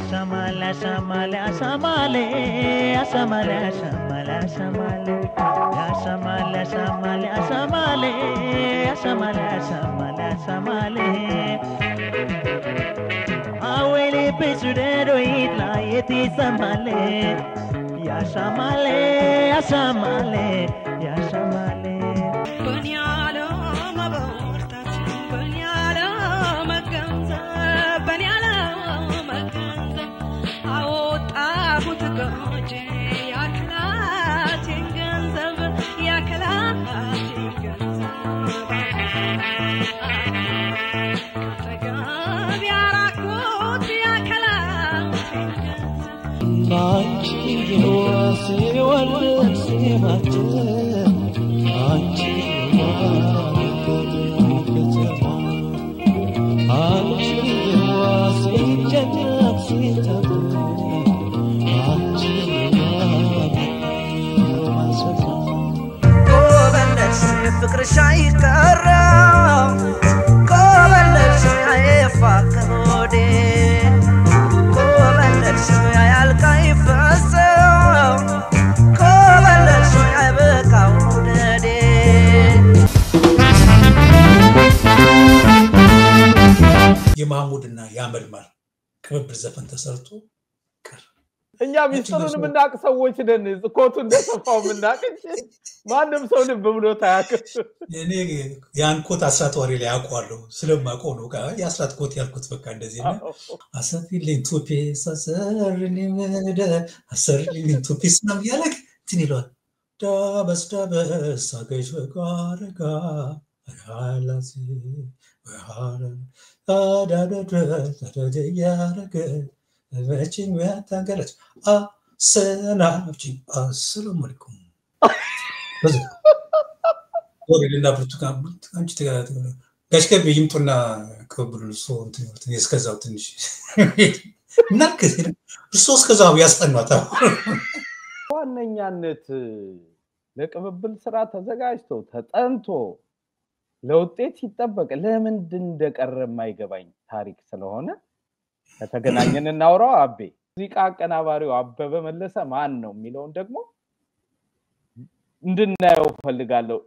Asamale, asamale, asamale, asamale, asamale, asamale, asamale, asamale, asamale, asamale, asamale, asamale. Awele pesudero itla yeti samale, ya samale, asamale, ya samale. Banyalo mabortat, banyalo maganza, banyalo. فكر شاي كرام كوبل شاي فاكرودي كوبل شاي الكيف سام كوبل شاي بكاودي የማሙድና ያመልማል ቅብብል ዘፈን ተሰርቶ እኛ ሚስጥሩን ምናቅ ሰዎች ነን ዝኮቱ እንደሰፋው ምናቅ ማንም ሰው ልብ ብሎ ታያክ እኔ ያን ኮት አስራት ወሬ ላይ አቋለው ስለማቆ ነው ጋር ያስራት ኮት ያልኩት በቃ እንደዚህ ነው አሰፊልኝ ቶፒ ሰሰርልኝ መደ አሰርልኝ ቶፒ ስናም ያለክ ትንይሏል ዳበስ አገሽ ጋርጋ አላሲ ወሃለ አዳዳዳ ያረገ Vecin vetan galet. Senavci. Assalamu alaikum. ወርልና ብርቱካን አንቺ ተጋራተ ጋሽከብ ይምጡና ከብሉ ሶ እንትን እስከዛው ትንሽ ነክስ ሶስ ከዛው ያስጠናታ ዋነኛነት ለቅብብል ስራ ተዘጋጅቶ ተጠንቶ ለውጤት ሲጠበቅ ለምን እንደቀረ የማይገባኝ ታሪክ ስለሆነ ከተገናኘን እናውራው አቤ ሙዚቃ አቀናባሪው አበበ መለሰ ማን ነው የሚለውን ደግሞ እንድናየው ፈልጋለሁ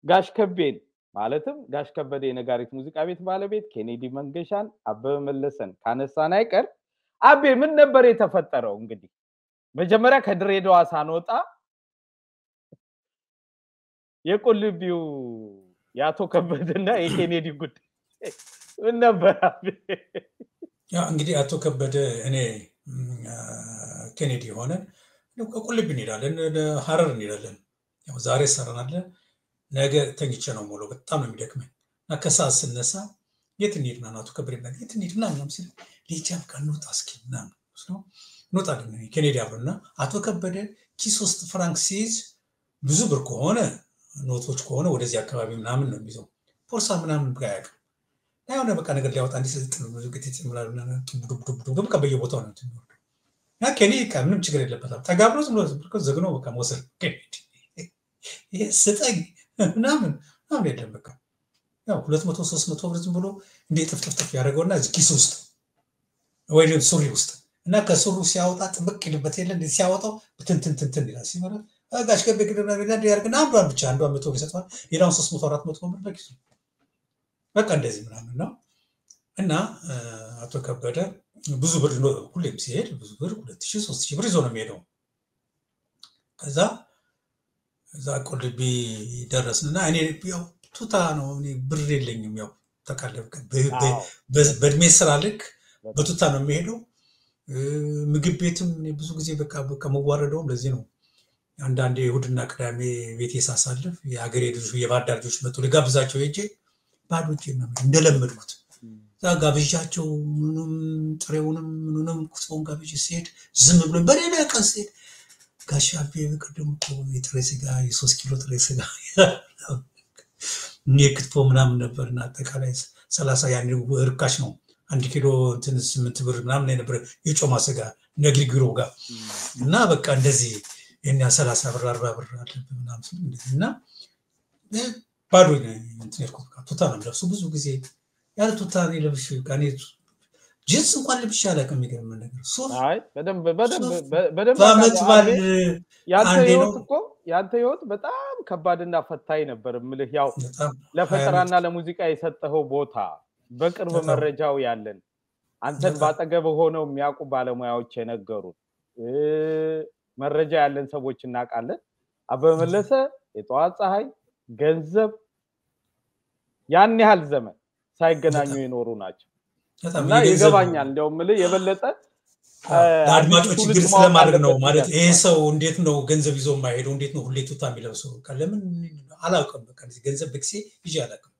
ጋሽ ከቤን ማለትም ጋሽ ከበደ የነጋሪት ሙዚቃ ቤት ባለቤት ኬኔዲ መንገሻን አበበ መለሰን ካነሳን አይቀር አቤ ምን ነበር የተፈጠረው እንግዲህ መጀመሪያ ከድሬዳዋ ሳንወጣ የቁልቢው ያቶ ከበደና የኬኔዲ ጉዳይ ምን ነበር? ያ እንግዲህ አቶ ከበደ እኔ ኬኔዲ ሆነ ቁልቢ እንሄዳለን ሐረር እንሄዳለን ያው ዛሬ ሰራናለ ነገ ተኝቼ ነው ሙሉ በጣም ነው የሚደክመኝ እና ከሰዓት ስነሳ የት እንሄድና አቶ ከበደ የት እንሄድና ምናምን ሲል ሊጃም ካንወጣ እስኪ ምናምን ነው እንወጣለን ኬኔዲ አብረና አቶ ከበደ ኪስ ውስጥ ፍራንክ ሲይዝ ብዙ ብር ከሆነ ኖቶች ከሆነ ወደዚህ አካባቢ ምናምን ነው የሚይዘው ፖርሳ ምናምን ጋር ያውና በቃ ነገር ሊያወጣ እንዲሰጥ ነው ግጥጥ ምናምን ዱብ ከበየቦታው ነው የሚወርደው ያ ኬኔዲ ምንም ችግር የለበትም ተጋብሎ ዝም ብሎ ዘግኖ በቃ መውሰድ ይሄ ስጠኝ ምናምን የለም በቃ ያው 200 300 ብር ዝም ብሎ እንደ ጥፍጥፍ ያደርገውና ኪስ ውስጥ ወይም ሱሪ ውስጥ እና ከሱሩ ሲያወጣ ጥብቅ ይልበት የለ እንደ ሲያወጣው ትንትን ይላል ሲመራ ጋሽ ገበ ግድና ቢላድ ያርግና አንዷን ብቻ አንዷን 100 ብር ይሰጣል ሌላውን 300 400 ብር በኪሱ በቃ እንደዚህ ምናምን ነው እና አቶ ከበደ ብዙ ብር ሁሌም ሲሄድ ብዙ ብር 2000 3000 ብር ይዞ ነው የሚሄደው ከዛ ቁልቢ ደረስንና እኔ ያው ቱታ ነው እኔ ብር የለኝም ያው ተካለብከ በእድሜ ስራ ልክ በቱታ ነው የሚሄደው ምግብ ቤትም ብዙ ጊዜ በቃ መዋረደው ለዚህ ነው አንዳንዴ እሁድና ቅዳሜ ቤት ያሳሳልፍ የሀገሬ ልጆች የባዳር ልጆች መጡ ለጋብዛቸው ሄጄ ባዶቼ ነው እንደለመድኩት ጋብዣቸው ምንም ጥሬውንም ምንም ቁስፎን ጋብዥ ሲሄድ ዝም ብሎ በሌላ ቀን ሲሄድ ጋሻቤ በቀደም እኮ የጥሬ ስጋ የ3 ኪሎ ጥሬ ስጋ የክትፎ ምናምን ነበርና አጠቃላይ 30 ያኔ እርካሽ ነው 1 ኪሎ እንትን 8 ብር ምናምን ነበር የጮማ ስጋ ነግሪግሮ ጋር እና በቃ እንደዚህ የኛ 30 ብር 40 ብር አለብን ምናምን እንደዚህና ባዶ እንትን ያልኩት ቱታ ነው ለብሱ ብዙ ጊዜ ያለ ቱታ ነው ለብሽ ጋኔ ጂንስ እንኳን ለብሽ ያላቀም የሚገርም ነገር ሱፍ አይ በደንብ ባመት ባል ያንተ ህይወት በጣም ከባድና ፈታኝ ነበር ምልህ ያው ለፈጠራና ለሙዚቃ የሰጠኸው ቦታ በቅርብ መረጃው ያለን አንተን ባጠገብ ሆነው የሚያውቁ ባለሙያዎች የነገሩት መረጃ ያለን ሰዎች እናቃለን አበመለሰ የጧት ፀሐይ ገንዘብ ያን ያህል ዘመን ሳይገናኙ የኖሩ ናቸው እና ይገባኛል እንደው ምለ የበለጠ አድማጮች ግልጽ ለማድረግ ነው ማለት ይሄ ሰው እንዴት ነው ገንዘብ ይዞ ማይሄደው እንዴት ነው ሁሌ ቱታ የሚለብሰው ለምን አላውቅም በቃ ገንዘብ በክሲ ይዤ አላውቅም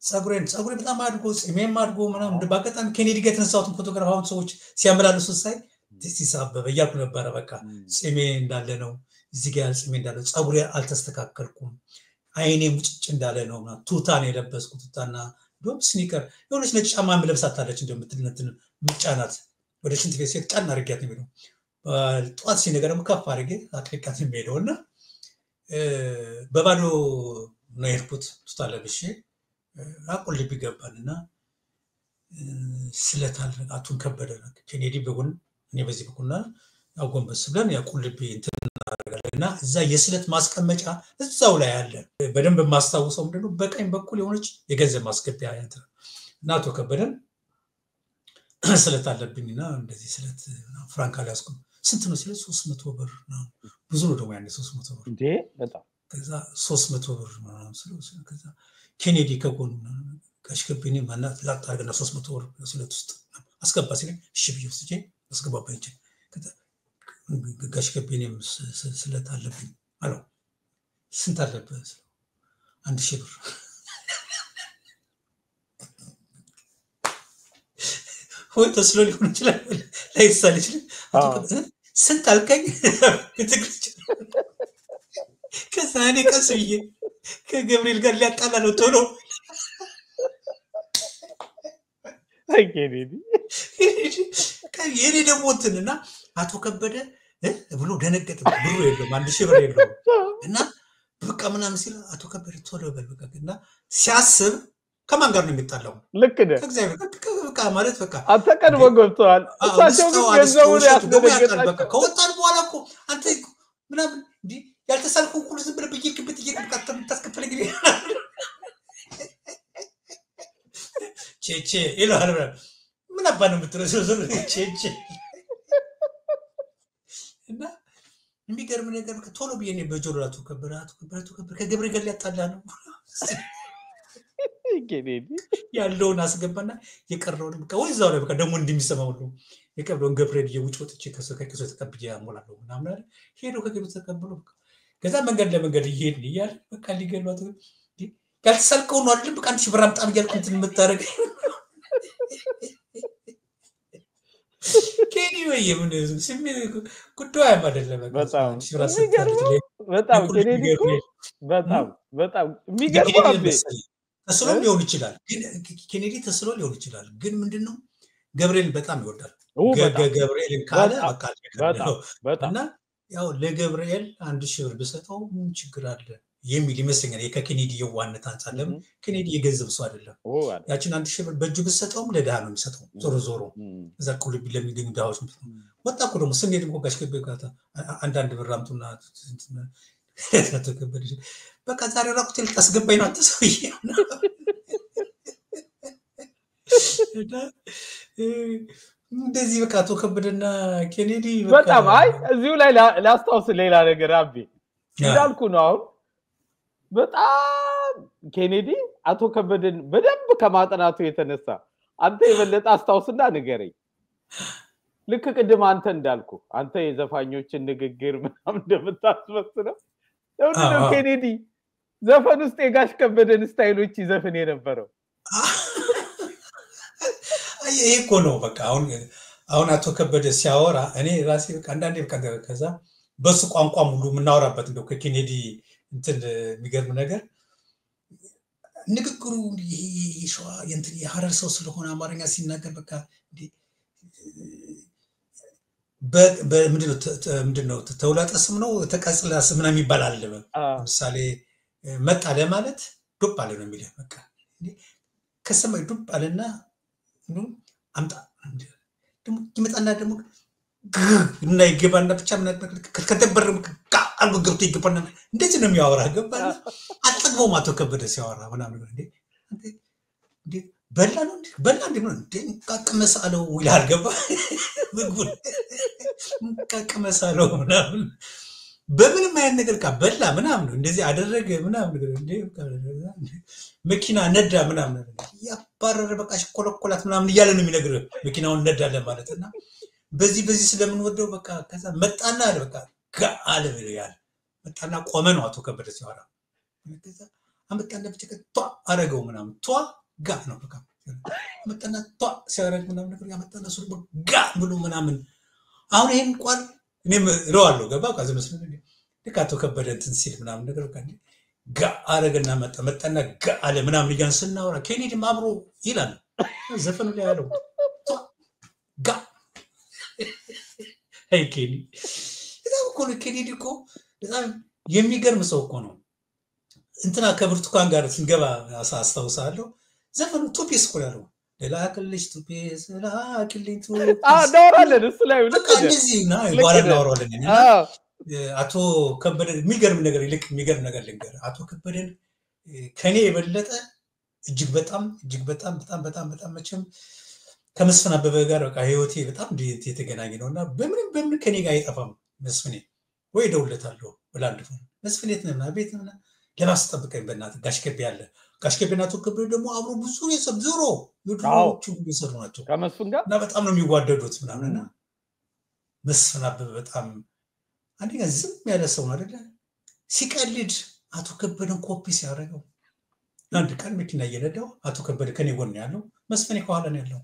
ጸጉሬ በጣም አድጎ ጺሜም አድጎ ምናምን እንደባቀጣም ኬኔዲ ጋር የተነሳሁት ፎቶግራፋውን ሰዎች ሲያመላልሱ ሳይ ሲሳበበ ያልኩ ነበር በቃ ጺሜ እንዳለ ነው እዚህ ጋር ጺሜ እንዳለ ጸጉሬ አልተስተካከልኩም አይኔ ሙጭጭ እንዳለ ነው ቱታ ነው የለበስኩት ቱታና ዶም ስኒከር የሆነች ነጭ ጫማ ምለብሳታለች እንደምትልነትን ምጫናት ወደ ሽንት ቤት ሲሄድ ጫና አርጊያት ነው የሚለው ጧት ሲነገርም ከፍ አርጌ አጥቂቃት ነው የሚሄደውና በባዶ ነው የሄድኩት ቱታ ለብሼ አቁልቢ ገባንና ስለታል አቱን ከበደ ኬኔዲ በጎን እኔ በዚህ በኩልና አጎንበስ ብለን ያቁልቢ እንተናረጋለና እዛ የስለት ማስቀመጫ እዛው ላይ አለ በደንብ ማስተዋወሰው ምንድነው በቀኝ በኩል የሆነች የገንዘብ ማስገቢያ ያንተ ናቶ ከበደን ስለት አለብኝና እንደዚህ ስለት ፍራንክ አልያዝኩም ስንት ነው ስለት 300 ብር ነው ብዙ ነው ደግሞ ያኔ 300 ብር እንዴ በጣም ከዛ 300 ብር ነው ስለ ከዛ ኬኔዲ ከጎን ጋሽከብኝ ማናት ላጣርገና 300 ብር ስለት ውስጥ አስገባ ሲለኝ እሺ ብዬ ወስጄ አስገባባኝ ከዛ ጋሽከብኝም ስለት አለብኝ አለው ስንት አለበት 1000 ብር ወይ ተስሎ ሊሆን ይችላል ላይሳል ይችላል ስንት አልከኝ ትግርች ከዛ እኔ ቀስዬ ከገብርኤል ጋር ሊያጣላ ነው ቶሎ አይኬኔዲ የኔ ደግሞ እንትንና አቶ ከበደ ብሎ ደነገጠ ብሩ የለም 1000 ብር የለም እና በቃ ምናምን ሲል አቶ ከበደ ቶሎ በልበቃና ሲያስብ ከማን ጋር ነው የሚጣላው ልክ ነህ እግዚአብሔር በቃ ማለት በቃ አንተ ቀድሞ ገብቷል እሳቸው ግን ገንዘቡን ያስደነገጣቸው በቃ ከወጣን በኋላ እኮ አንተ ምናምን እንዴ ያልተሳልኩ ሁሉ ዝም ብለህ በየክብት እየቀጣጠም ታስከፈለኝ ቼቼ ይላል ምን አባ ነው የምትረሰው ቼቼ እና የሚገርም ነገር ቶሎ ብዬ በጆሮ አቶ ከበደ ከገብሬ ጋር ሊያጣላ ነው ኬኔዲ ያለውን አስገባና የቀረውን በቃ ወይዛው ላይ በቃ ደግሞ እንደሚሰማው ነው የቀረውን ገብሬል የውጭ ወጥቼ ከሰከከሰ ተቀብዬ ያሞላለሁ ምናምን አይደል ሄዶ ከገብሬ ተቀብሎ ከዛ መንገድ ለመንገድ ይሄድ ይያል በቃ ሊገሏት ያልተሰልከው ነው አይደል በቃ አንቺ ብራም ጣም ይያልኩት የምታረግ ኬኒ ወይ ምን ስሜ ጉዳይ አይደለም በጣም ኬኔዲ በጣም የሚገርም ተስሎ ሊሆን ይችላል ግን ኬኔዲ ተስሎ ሊሆን ይችላል ግን ምንድነው ገብርኤል በጣም ይወዳል ገብርኤልን ካለ በቃ እና ያው ለገብርኤል 1000 ብር በሰጠው ምን ችግር አለ የሚል ይመስለኛል የከኬኔዲ የዋነት አንጻለም ኬኔዲ የገንዘብ ሰው አይደለም ያችን 1000 ብር በእጁ በሰጠውም ለዳህ ነው የሚሰጠው ዞሮ እዛ ቁልቢ ለሚገኙ ዳዎች ወጣኩ ደግሞ ስንሄድ እንኳን ጋሽከበጋታ አንዳንድ ብር አምጡና ተከበደ በቃ ዛሬ ራቁት ልታስገባኝ ነው አንተ ሰውዬ እንደዚህ በቃ ተከበደና ኬኔዲ በጣም አይ እዚሁ ላይ ላስታውስ ሌላ ነገር አቢ ይላልኩ ነው በጣም ኬኔዲ አቶ ከበደን በደንብ ከማጠናቱ የተነሳ አንተ የበለጠ አስታውስና ንገረኝ ልክ ቅድም አንተ እንዳልኩ አንተ የዘፋኞችን ንግግር ምናምን እንደምታስመስለው ነው ኬኔዲ ዘፈን ውስጥ የጋሽ ከበደን ስታይሎች ይዘፍን የነበረው ይሄ እኮ ነው በቃ አሁን አቶ ከበደ ሲያወራ እኔ ራሴ በቃ አንዳንዴ በቃ ከዛ በሱ ቋንቋ ሙሉ ምናወራበት እንደው ከኬኔዲ እንትን የሚገርም ነገር ንግግሩ ይሄ ሸዋ እንትን የሐረር ሰው ስለሆነ አማርኛ ሲናገር በቃ ምንድነው ተውላጠ ስም ነው ተቀጽላ ስም ነው የሚባል አለ ለምሳሌ መጣ ለማለት ዱብ አለ ነው የሚለው በቃ ከሰማይ ዱብ አለና አምጣ ደሞ ይመጣና ደሞ እና ይገባና ብቻ ምን ከተበረም አልጎ ገብቶ ይገባና እንደዚህ ነው የሚያወራ ገባና አጥግቦ ማቶ ከበደ ሲያወራ ምናምን እንዴ በላ እንዴ ቃቅመሳለው ይላል ገባ ምግቡን ቃቅመሳለው ምናምን በምንም አይነት ነገር በላ ምናምን እንደዚህ አደረገ ምናምን እንዴ መኪና ነዳ ምናምን ያባረረ በቃ ሽኮለኮላት ምናምን ይያለ ነው የሚነግረው መኪናውን ነዳለ ማለትና በዚህ ስለምንወደው በቃ ከዛ መጣና አለ በቃ ጋአለ ይላል መጣና ቆመ ነው አቶ ከበደ ሲያወራ ከዛ አመጣና በጨቀ አረገው ምናምን ጋ ነው በቃ መጣና ሲያረግ ምናምን ነገር ያመጣና እሱ ጋ ብሎ ምናምን አሁን ይሄን ቋል እኔም ረዋለሁ ገባ ካዘ መስሎኝ ለካቶ ከበደ እንትን ሲል ምናምን ነገር በቃ ጋ አረገና መጣና ጋ አለ ምናምን ይጋንስናውራ ኬኔዲ ማብሮ ይላል ዘፈኑ ላይ ያለው ጋ አይ ኬኔዲ ኬኔዲ እኮ በጣም የሚገርም ሰው እኮ ነው እንትና ከብርቱካን ጋር ስንገባ አስታውሳለሁ ዘፈኑ ቱፒስ እኮ ያለው ለላክልሽ ቱፒስ ላክልኝ ቱፒስ ዳውራለን እሱ ላይ በቃ እንደዚህ ነው ይባላል ዳውራለን አቶ ከበደ የሚገርም ነገር ልንገር አቶ ከበደን ከኔ የበለጠ እጅግ በጣም መቼም ከመስፍን አበበ ጋር በቃ ህይወቴ በጣም የተገናኘ ነውና በምን ከኔ ጋር አይጠፋም መስፍኔ ወይ ደውለታለሁ ወላንድፉ መስፍኔት ነውና ቤት ነውና ለማስጠብቀኝ በእናት ጋሽከቤ ያለ ጋሽከቤና አቶ ከበደ ደግሞ አብሮ ብዙ የሰብዞሮ ይድሮቹ ይሰሩ ናቸው ከመስፍን ጋር እና በጣም ነው የሚዋደዱት ምናምንና መስፍን አበበ በጣም አንደኛ ዝም ያለ ሰው አይደለ ሲቀልድ አቶ ከበደን ኮፒ ሲያደርገው አንድ ቀን መኪና እየነዳው አቶ ከበደ ከኔ ጎን ያለው መስፍኔ ከኋላ ነው ያለው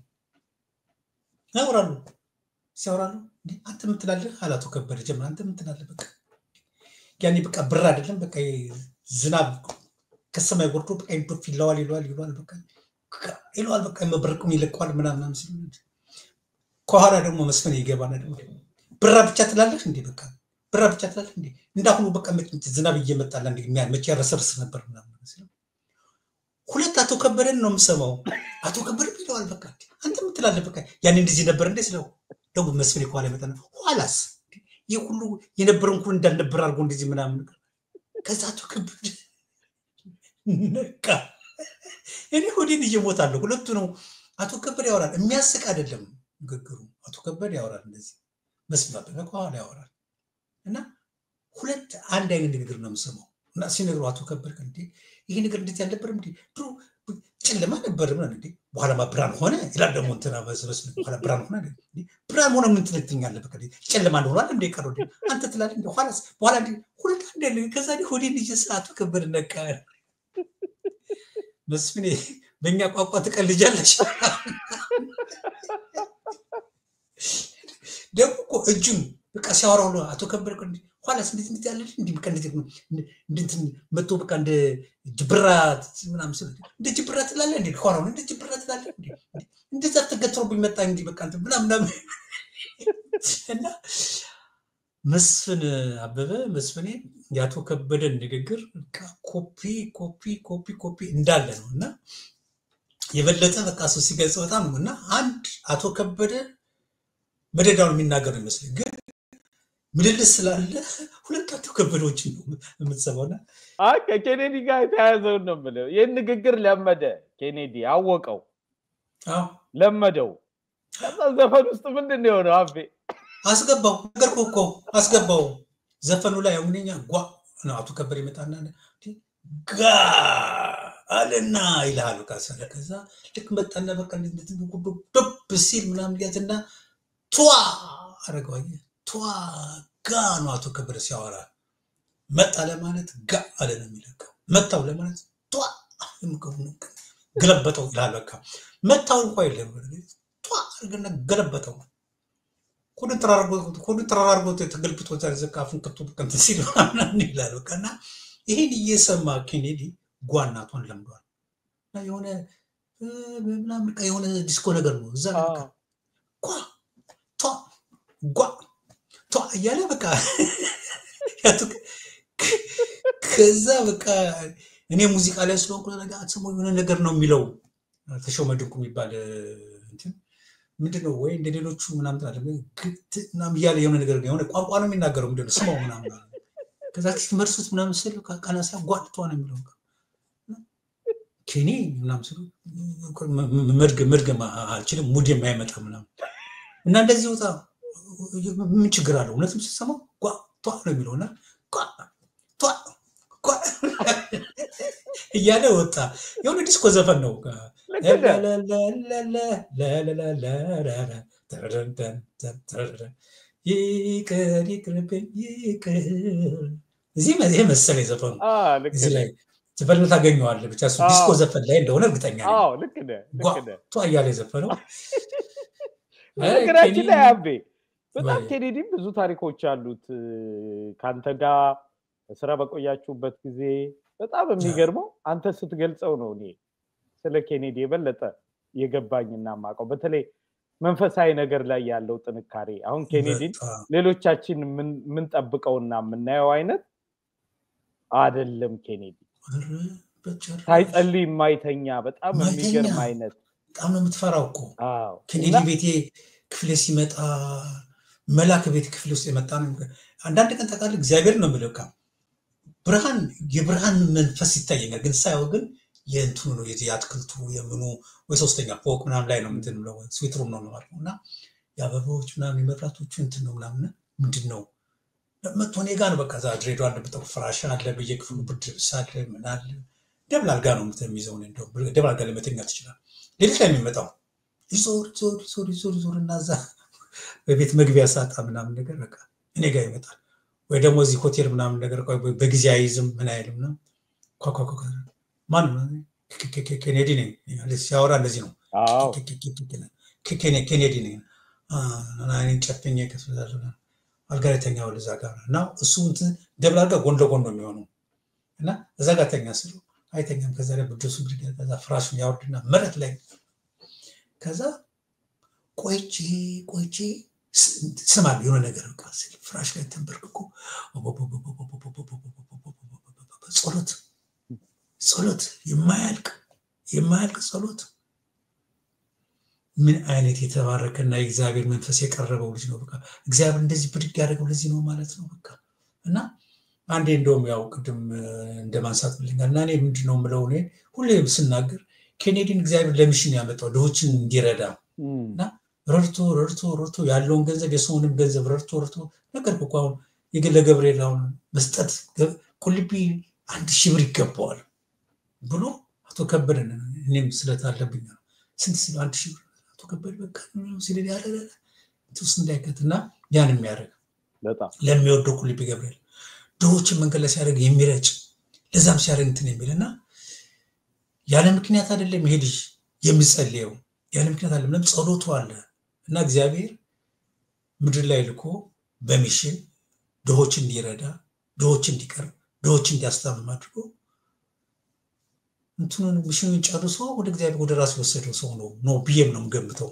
ሲያወራሉ አንተ ምን ትላለህ አላቶ ከበደ ጀምራ አንተ ምን ትላለህ በቃ ያኔ በቃ ብር አይደለም በቃ ዝናብ ከሰማይ ወርዶ በቃ ይዶፍ ይለዋል በቃ መብረቁን ይለቀዋል ምናምን ሲሉ ከኋላ ደግሞ መስፍኔ ይገባና ደግሞ ብራ ብቻ ትላለህ እንዴ በቃ ብራ ብቻ ትላለህ እንዴ እንዳሁኑ በቃ ዝናብ እየመጣላ እንዴ መቼ ያረሰርስ ነበር ምናምን ሲሉ ሁለት አቶ ከበደን ነው የምሰማው አቶ ከበደ ይለዋል በቃ አንተ ምን ትላለህ በቃ ያኔ እንደዚህ ነበር እንዴ ስለው ደግሞ መስፍኔ ከኋላ ይመጣና ኋላስ ይሁሉ የነበረን ኩን እንዳልነበር አርጎ እንደዚህ ምናምን ከዛ አቶ ከበደ ነቃ እኔ ሆዴን እየሞታለሁ ሁለቱ ነው አቶ ከበደ ያወራል የሚያስቅ አይደለም ንግግሩ አቶ ከበደ ያወራል እንደዚህ መስፍን አበበ ከኋላ ያወራል እና ሁለት አንድ አይነት ንግግር ነው የምሰማው እና ሲነግሩ አቶ ከበደ እንዴ ይሄ ነገር እንዴት ያልነበረም እንዴ ድሮ ጨለማ ነበር ምን እንዴ በኋላ ብርሃን ሆነ ይላል ደግሞ እንትና በስበስ በኋላ ብርሃን ሆነ እንዴ ብርሃን ሆነ ምን ትልትኛለህ በቃ ጨለማ እንደሆነ እንዴ ቀረው እንዴ አንተ ትላለህ እንዴ ኋላስ በኋላ እንዴ ሁለት አንድ አይነት ከዛ ዲ ሆዴን አቶ ከበደ ነካ መስፍኔ በእኛ ቋንቋ ትቀልጃለሽ ደግሞ እኮ እጁን በቃ ሲያወራው ነው አቶ ከበደ እንዴ ኋላስ እንዴት ያለሽ እንዴ በቃ እንዴት መጥቶ በቃ እንደ ጅብራት ምናምን ስለ እንደ ጅብራት ትላለህ እንዴ ኋላው እንደ ጅብራት ትላለህ እንዴ እንደዛ ተገትሮብኝ መጣ እንዴ በቃ እንት ምናምን እና መስፍን አበበ መስፍኔ ያቶ ከበደ ንግግር ኮፒ እንዳለ ነውና የበለጠ በቃ ሰው ሲገልጽ በጣም ነውና አንድ አቶ ከበደ መደዳውን የሚናገር ይመስል ግን ምልልስ ስላለ ሁለት አቶ ከበዶች ነው የምትሰማውና ከኬኔዲ ጋር የተያዘው ነው ማለት የንግግር ለመደ ኬኔዲ አወቀው ለመደው ከዛ ዘፈን ውስጥ ምንድነው የሆነው አቤ አስገባው ነገርኩ እኮ አስገባው ዘፈኑ ላይ አሁንኛ ጓ ነው አቶ ከበደ ይመጣና ጋ አለና ይላሉ ከዛ ልክ መጣና በቃ እንደዚህ ዱብ ሲል ምናምን ያትና ቷ አረጋው ቷ ጋ ነው አቶ ከበደ ሲያወራ መጣ ለማለት ጋ አለ ነው የሚለቀው መጣው ለማለት ቷ ገለበጠው ይላል በቃ መጣው እንኳን የለም ቷ አርገና ገለበጠው ኮዱ ተራራርጎ ተገልብጦ ተዘካፉን ከቶ በቀንት ሲል ምናምን ይላል በቃና ይሄን እየሰማ ኬኔዲ ጓናቱን ለምዷል እና የሆነ ምናምን በቃ የሆነ ዲስኮ ነገር ነው እዛ በቃ ጓ እያለ በቃ ከዛ በቃ እኔ ሙዚቃ ላይ ስለሆንኩ ነገር አትሰማው የሆነ ነገር ነው የሚለው ተሾመ ድንቁ የሚባል እንትን ምንድነው ወይ እንደሌሎቹ ምናምን ምናምን እያለ የሆነ ነገር ነው የሆነ ቋንቋ ነው የሚናገረው ምንድነው ስማው ምናምን ከዛ ትመርሱት ምናምን ስለ ካናሳ ጓጥቷ ነው የሚለው ኬኒ ምናምን ስለ መርገም አልችልም ሙድ የማይመጣ ምናምን እና እንደዚህ ወጣ ምን ችግር አለው እውነትም ሲሰማው ጓጥቷ ነው የሚለውና ጓጥቷ እያለ ወጣ የሆነ ዲስኮ ዘፈን ነው እዚህ መሰለኝ ዘፈኑ እዚህ ላይ ዘፈኑ ታገኘዋለህ ብቻ እሱ ዲስኮ ዘፈን ላይ እንደሆነ እርግጠኛ ነኝ ልክ ነህ ቷ እያለ ዘፈነው ነገራችን ላይ አቤ በጣም ኬኔዲ ብዙ ታሪኮች አሉት ካንተ ጋር ስራ በቆያችሁበት ጊዜ በጣም የሚገርመው አንተ ስትገልጸው ነው እኔ ስለ ኬኔዲ የበለጠ የገባኝና ማቀው በተለይ መንፈሳዊ ነገር ላይ ያለው ጥንካሬ አሁን ኬኔዲ ሌሎቻችን ምን ጠብቀውና ምናየው አይነት አይደለም ኬኔዲ ሳይጸልይ የማይተኛ በጣም የሚገርም አይነት በጣም ነው የምትፈራው እኮ ኬኔዲ ቤቴ ክፍሌ ሲመጣ መላክ ቤት ክፍል ውስጥ የመጣ ነው አንዳንድ ቀን ተቃል እግዚአብሔር ነው የሚለካ ብርሃን የብርሃን መንፈስ ይታየኛል ግን ሳይው ግን የእንትኑ ነው የአትክልቱ የምኑ ወይ ሶስተኛ ፎቅ ምናምን ላይ ነው እንትን ነው ስዊት ሩም ነው ማለትና ያበቦች ምናምን የመብራቶቹ እንትን ነው ምናምን ምንድነው መጥቶ እኔ ጋር ነው በቃ ዛ ድሬዳዋ እንደምጠው ፍራሽ አለ በየክፍሉ ብርድ ልብስ አለ ምን አለ ደብል አልጋ ነው የምትይዘው እንደው ደብል አልጋ ለመተኛት ይችላል ሌሊት ላይ የሚመጣው ዞር እና ዛ በቤት መግቢያ ሳጣ ምናምን ነገር በቃ እኔ ጋር ይመጣል ወይ ደግሞ እዚህ ሆቴል ምናምን ነገር ቆይ በጊዜ አይዝም ምን አይልም ነው ኮኮኮ ማን ነው ኬኔዲ ነኝ ሲያወራ እንደዚህ ነው ኬኔዲ ነኝ እኔን ጨፍኜ ከስበዛለሁ አልጋሪተኛው ለዛ ጋር ነው እሱ እንትን ደብል አልጋ ጎን ለጎን ነው የሚሆነው እና እዛ ጋር ተኛ ስለው አይተኛም ከዛ ላይ ብድሱ ብድግ ከዛ ፍራሹን ያወርድና መሬት ላይ ከዛ ቆይቼ ስማል የሆነ ነገር በቃ ፍራሽ ላይ ተንበርክኮ ጸሎት የማያልቅ ጸሎት ምን አይነት የተባረከና የእግዚአብሔር መንፈስ የቀረበው ልጅ ነው በቃ እግዚአብሔር እንደዚህ ብድግ ያደረገው ለዚህ ነው ማለት ነው በቃ እና አንዴ እንደውም ያው ቅድም እንደማንሳት ብልኛልና እኔ ምንድነው ምለው እኔ ሁሌ ስናገር ኬኔዲን እግዚአብሔር ለሚሽን ያመጣው ድሆችን እንዲረዳ እና ረርቶ ያለውን ገንዘብ የሰውንም ገንዘብ ረርቶ ነገር እኮ አሁን የግለ ገብርኤላውን መስጠት ቁልቢ 1000 ብር ይገባዋል ብሎ አቶ ከበደን እኔም ስለታለብኝ ስንት ሲሉ 1000 ብር አቶ ከበደ በቃ ሲል ያለ ትውስ እንዳይከትና ያን የሚያደርግ በጣም ለሚወደው ቁልቢ ገብርኤል ድሆችን መንገድ ላይ ሲያደርግ የሚረጭ ለዛም ሲያደርግ እንትን የሚልና ያለ ምክንያት አይደለም ይሄ ልጅ የሚጸልየው ያለ ምክንያት አይደለም ጸሎቱ አለ እና እግዚአብሔር ምድር ላይ ልኮ በሚሽን ድሆችን እንዲረዳ ድሆችን እንዲቀርብ ድሆችን እንዲያስተምር አድርጎ እንትኑን ሚሽኑን ጨርሶ ወደ እግዚአብሔር ወደ ራሱ ወሰደው ሰው ነው ብዬም ነው የምገምተው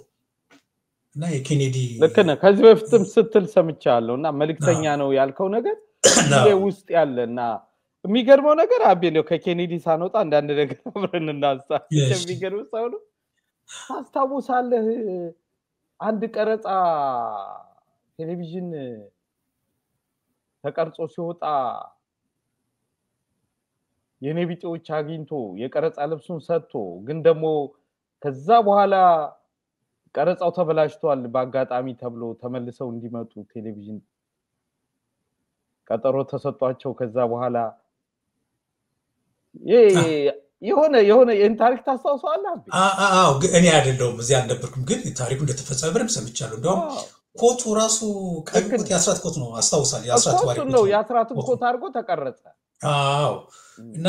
እና የኬኔዲ ልክ ነህ ከዚህ በፊትም ስትል ሰምቻለሁና መልእክተኛ ነው ያልከው ነገር ውስጥ ያለና የሚገርመው ነገር አቤለው ከኬኔዲ ሳንወጣ አንዳንድ ነገር አብረን እናንሳ የሚገርመው ሰው ነው ታስታውሳለህ አንድ ቀረጻ ቴሌቪዥን ተቀርጾ ሲወጣ የኔቢጤዎች አግኝቶ የቀረጻ ልብሱን ሰጥቶ ግን ደግሞ ከዛ በኋላ ቀረጻው ተበላሽቷል በአጋጣሚ ተብሎ ተመልሰው እንዲመጡ ቴሌቪዥን ቀጠሮ ተሰጥቷቸው ከዛ በኋላ የሆነ ታሪክ ታስታውሳለህ አዎ እኔ አይደለሁም እዚህ አልነበርኩም ግን ታሪኩ እንደተፈጸመ በደምብ ሰምቻለሁ እንደውም ኮቱ ራሱ ቀይቁት ያስራት ኮት ነው አስታውሳለሁ ያስራት ዋሪ ነው ያስራት ኮት አድርጎ ተቀረጸ አዎ እና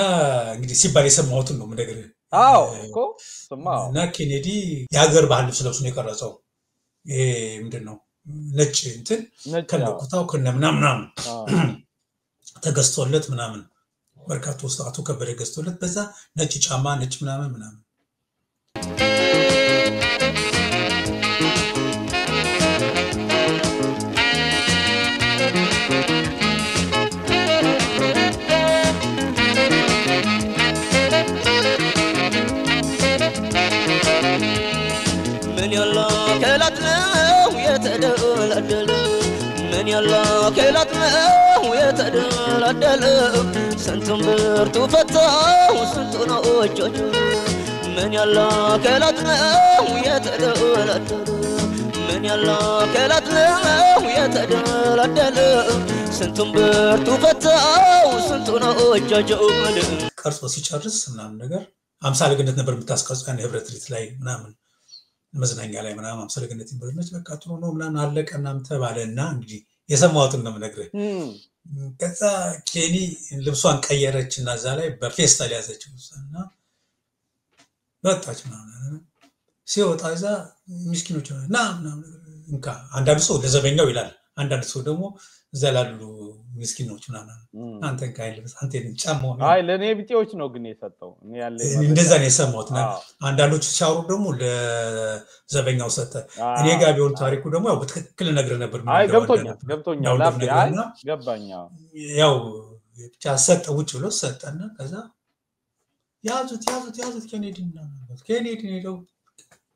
እንግዲህ ሲባል የሰማሁትን ነው ነገር አዎ እኮ ሰማው እና ኬኔዲ የሀገር ባህል ልብስ ለብሶ ነው የቀረጸው ይሄ ምንድነው ነጭ እንትን ከነቁታው ከነምናምናም ተገዝቶለት ምናምን በርካታ ውስጥ አቶ ከበደ ገዝቶለት በዛ ነጭ ጫማ ነጭ ምናምን من يلا كيلات ما ويتدلدل سنتم برتو فتاو سنتنا وجج من يلا كيلات ما ويتدلدل من يلا كيلات ما ويتدلدل سنتم برتو فتاو سنتنا وجج ቀርጾ ሲጨርስ ምናምን ነገር 50 ለገነት ነበር የምታስቀርጸው ያን ህብረት ሪት ላይ ምናምን መዝናኛ ላይ ምናምን 50 ለገነት ይበረነች በቃ ጥሩ ነው ምናምን አለቀናም ተባለና እንግዲህ የሰማሁትን ነው የምነግርህ ከዛ ኬኒ ልብሷን ቀየረችና እዛ ላይ በፌስታል ያዘችውና ወጣች ምናምን ሲወጣ እዛ ምስኪኖች እና እንካ አንዳንድ ሰው ለዘበኛው ይላል አንዳንድ ሰው ደግሞ እዛ ላሉ ምስኪኖች ምናምን አንተን ካይልብስ አንተን ጫማው አይ ለኔ ቢጤዎች ነው ግን የሰጠው እኔ ያለ እንደዛ ነው የሰማሁትና አንዳንዶቹ ሲያወሩ ደግሞ ለዘበኛው ሰጠ እኔ ጋር ቢሆን ታሪኩ ደግሞ ያው በትክክል ነገር ነበር አይ ገብቶኛል ላፍ አይ ገባኛ ያው ብቻ ሰጠ ውጭ ብሎ ሰጠና ከዛ ያዙት ኬኔዲ ነው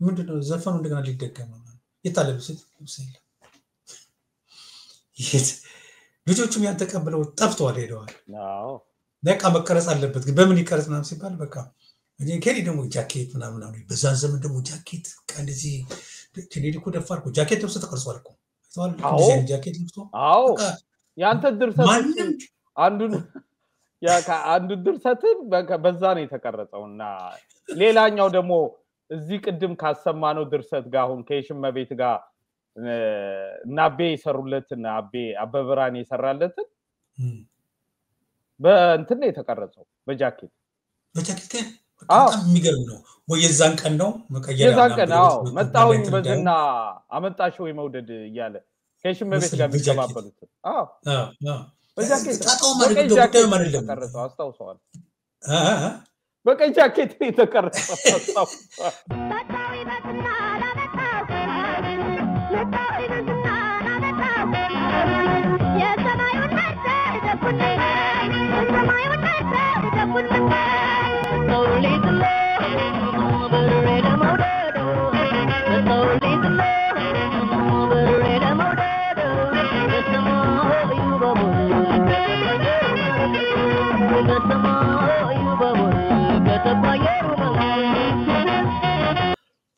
ምንድነው ዘፈኑ እንደገና ሊደገም ነው የታለብስት ይሰል ልጆቹም ያን ተቀበለው ጠፍተዋል ሄደዋል አዎ በቃ መቀረጽ አለበት ግን በምን ይቀረጽ ምናምን ሲባል በቃ እኔ ኬኒ ደግሞ ጃኬት ምናምን ነው በዛን ዘመን ደግሞ ጃኬት ቀንዚ ኬኒ እኮ ደፋር እኮ ጃኬት ለብሶ ተቀርጿል እኮ አይተዋል ዲዛይን ጃኬት ለብሶ አዎ ያንተ ድርሰት አንዱ ድርሰትን በዛ ነው የተቀረጸውና ሌላኛው ደግሞ እዚህ ቅድም ካሰማነው ድርሰት ጋር አሁን ከሽመቤት ጋር ናቤ ይሰሩለትና አበብራን ይሰራለትን በእንትን ነው የተቀረጸው በጃኬት በጣም የሚገርም ነው ወይ የዛን ቀን ነው መቀየር የዛን ቀን አዎ መጣሁኝ በዝና አመጣሽው የመውደድ እያለ ከሽመቤት ጋር ቢተባበሉት አዎ በጃኬት ታጣው ማለት ዶክተር ማለት ነው ተቀረጸው አስታውሰዋል በቀይ ጃኬት ነው የተቀረጸው አስታውሰዋል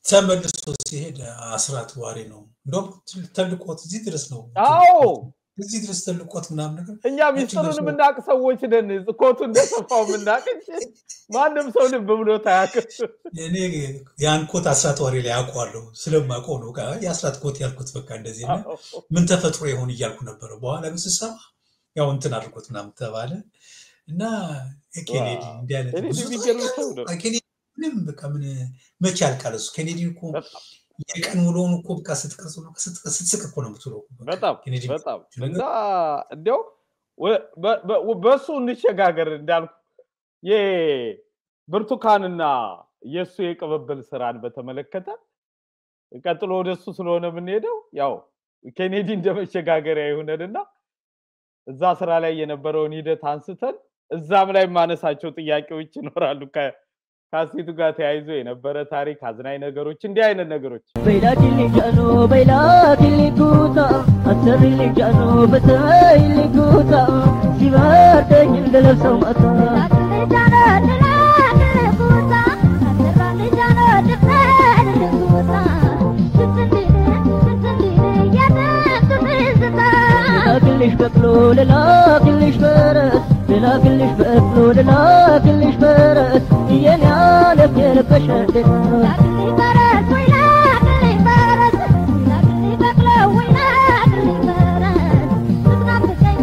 ተመልሶ ሲሄድ አስራት ዋሪ ነው እንደውም ተልቆት እዚህ ድረስ ነው አዎ እዚህ ድረስ ተልቆት ምናምን ነገር እኛ ሚስጥሩን ምናቅ ሰዎች ነን ኮቱ እንደሰፋው ምናቅ ማንም ሰው ልብ ብሎ ታያክ እኔ ያን ኮት አስራት ወሬ ላይ አቋለው ስለማቆ ነው ጋር የአስራት ኮት ያልኩት በቃ እንደዚህ ነው ምን ተፈጥሮ ይሆን ይያልኩ ነበር በኋላ ግን ስሰማ ያው እንትን አድርጎት ምናምን ተባለ እና ኬኔዲ እንዲያለት ኬኔዲ ምንም በቃ ምን መቼ ያልቃለሱ ኬኔዲ እኮ የቀን ውሎውን እኮ በቃ ስትቀርጹ ነው ስትስቅ እኮ ነው የምትውለው በጣም እና እንደው በሱ እንሸጋገር እንዳልኩ የብርቱካንና የሱ የቅብብል ስራን በተመለከተ ቀጥሎ ወደሱ ስለሆነ የምንሄደው ያው ኬኔዲ እንደመሸጋገሪያ ይሆነልና እዛ ስራ ላይ የነበረውን ሂደት አንስተን እዛም ላይ ማነሳቸው ጥያቄዎች ይኖራሉ ካሲቱ ጋር ተያይዞ የነበረ ታሪክ አዝናኝ ነገሮች እንዲህ አይነት ነገሮች በይላኪሊጉታ አተሪሊጃኖ በተይሊጉታ ሲባደኝ እንደለብሰው ማታ لكلش بقلو لكلش فرس لكلش بقلو لكلش فرس ياني عالك يا البشر لكلي فرس ولا كلي فرس لكلي بقلو ولا كلي فرس تضرب بكي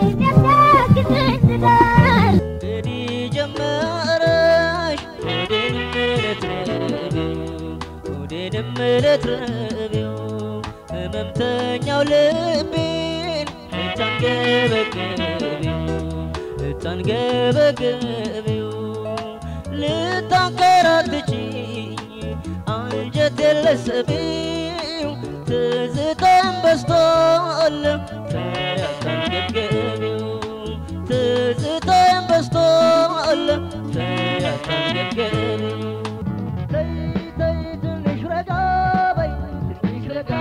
يدك تندل تدي جمرش ودي دمرت ربيو ممتنياو ልቤን ታንገበገቢው ልታንከራትችኝ አንጀት የለሰቢው ትዝታን በስቶል ታንገበገቢው ትዝታን በስቶል ታንገበገቢው ትንሽ ረጋ በይ ትንሽ ረጋ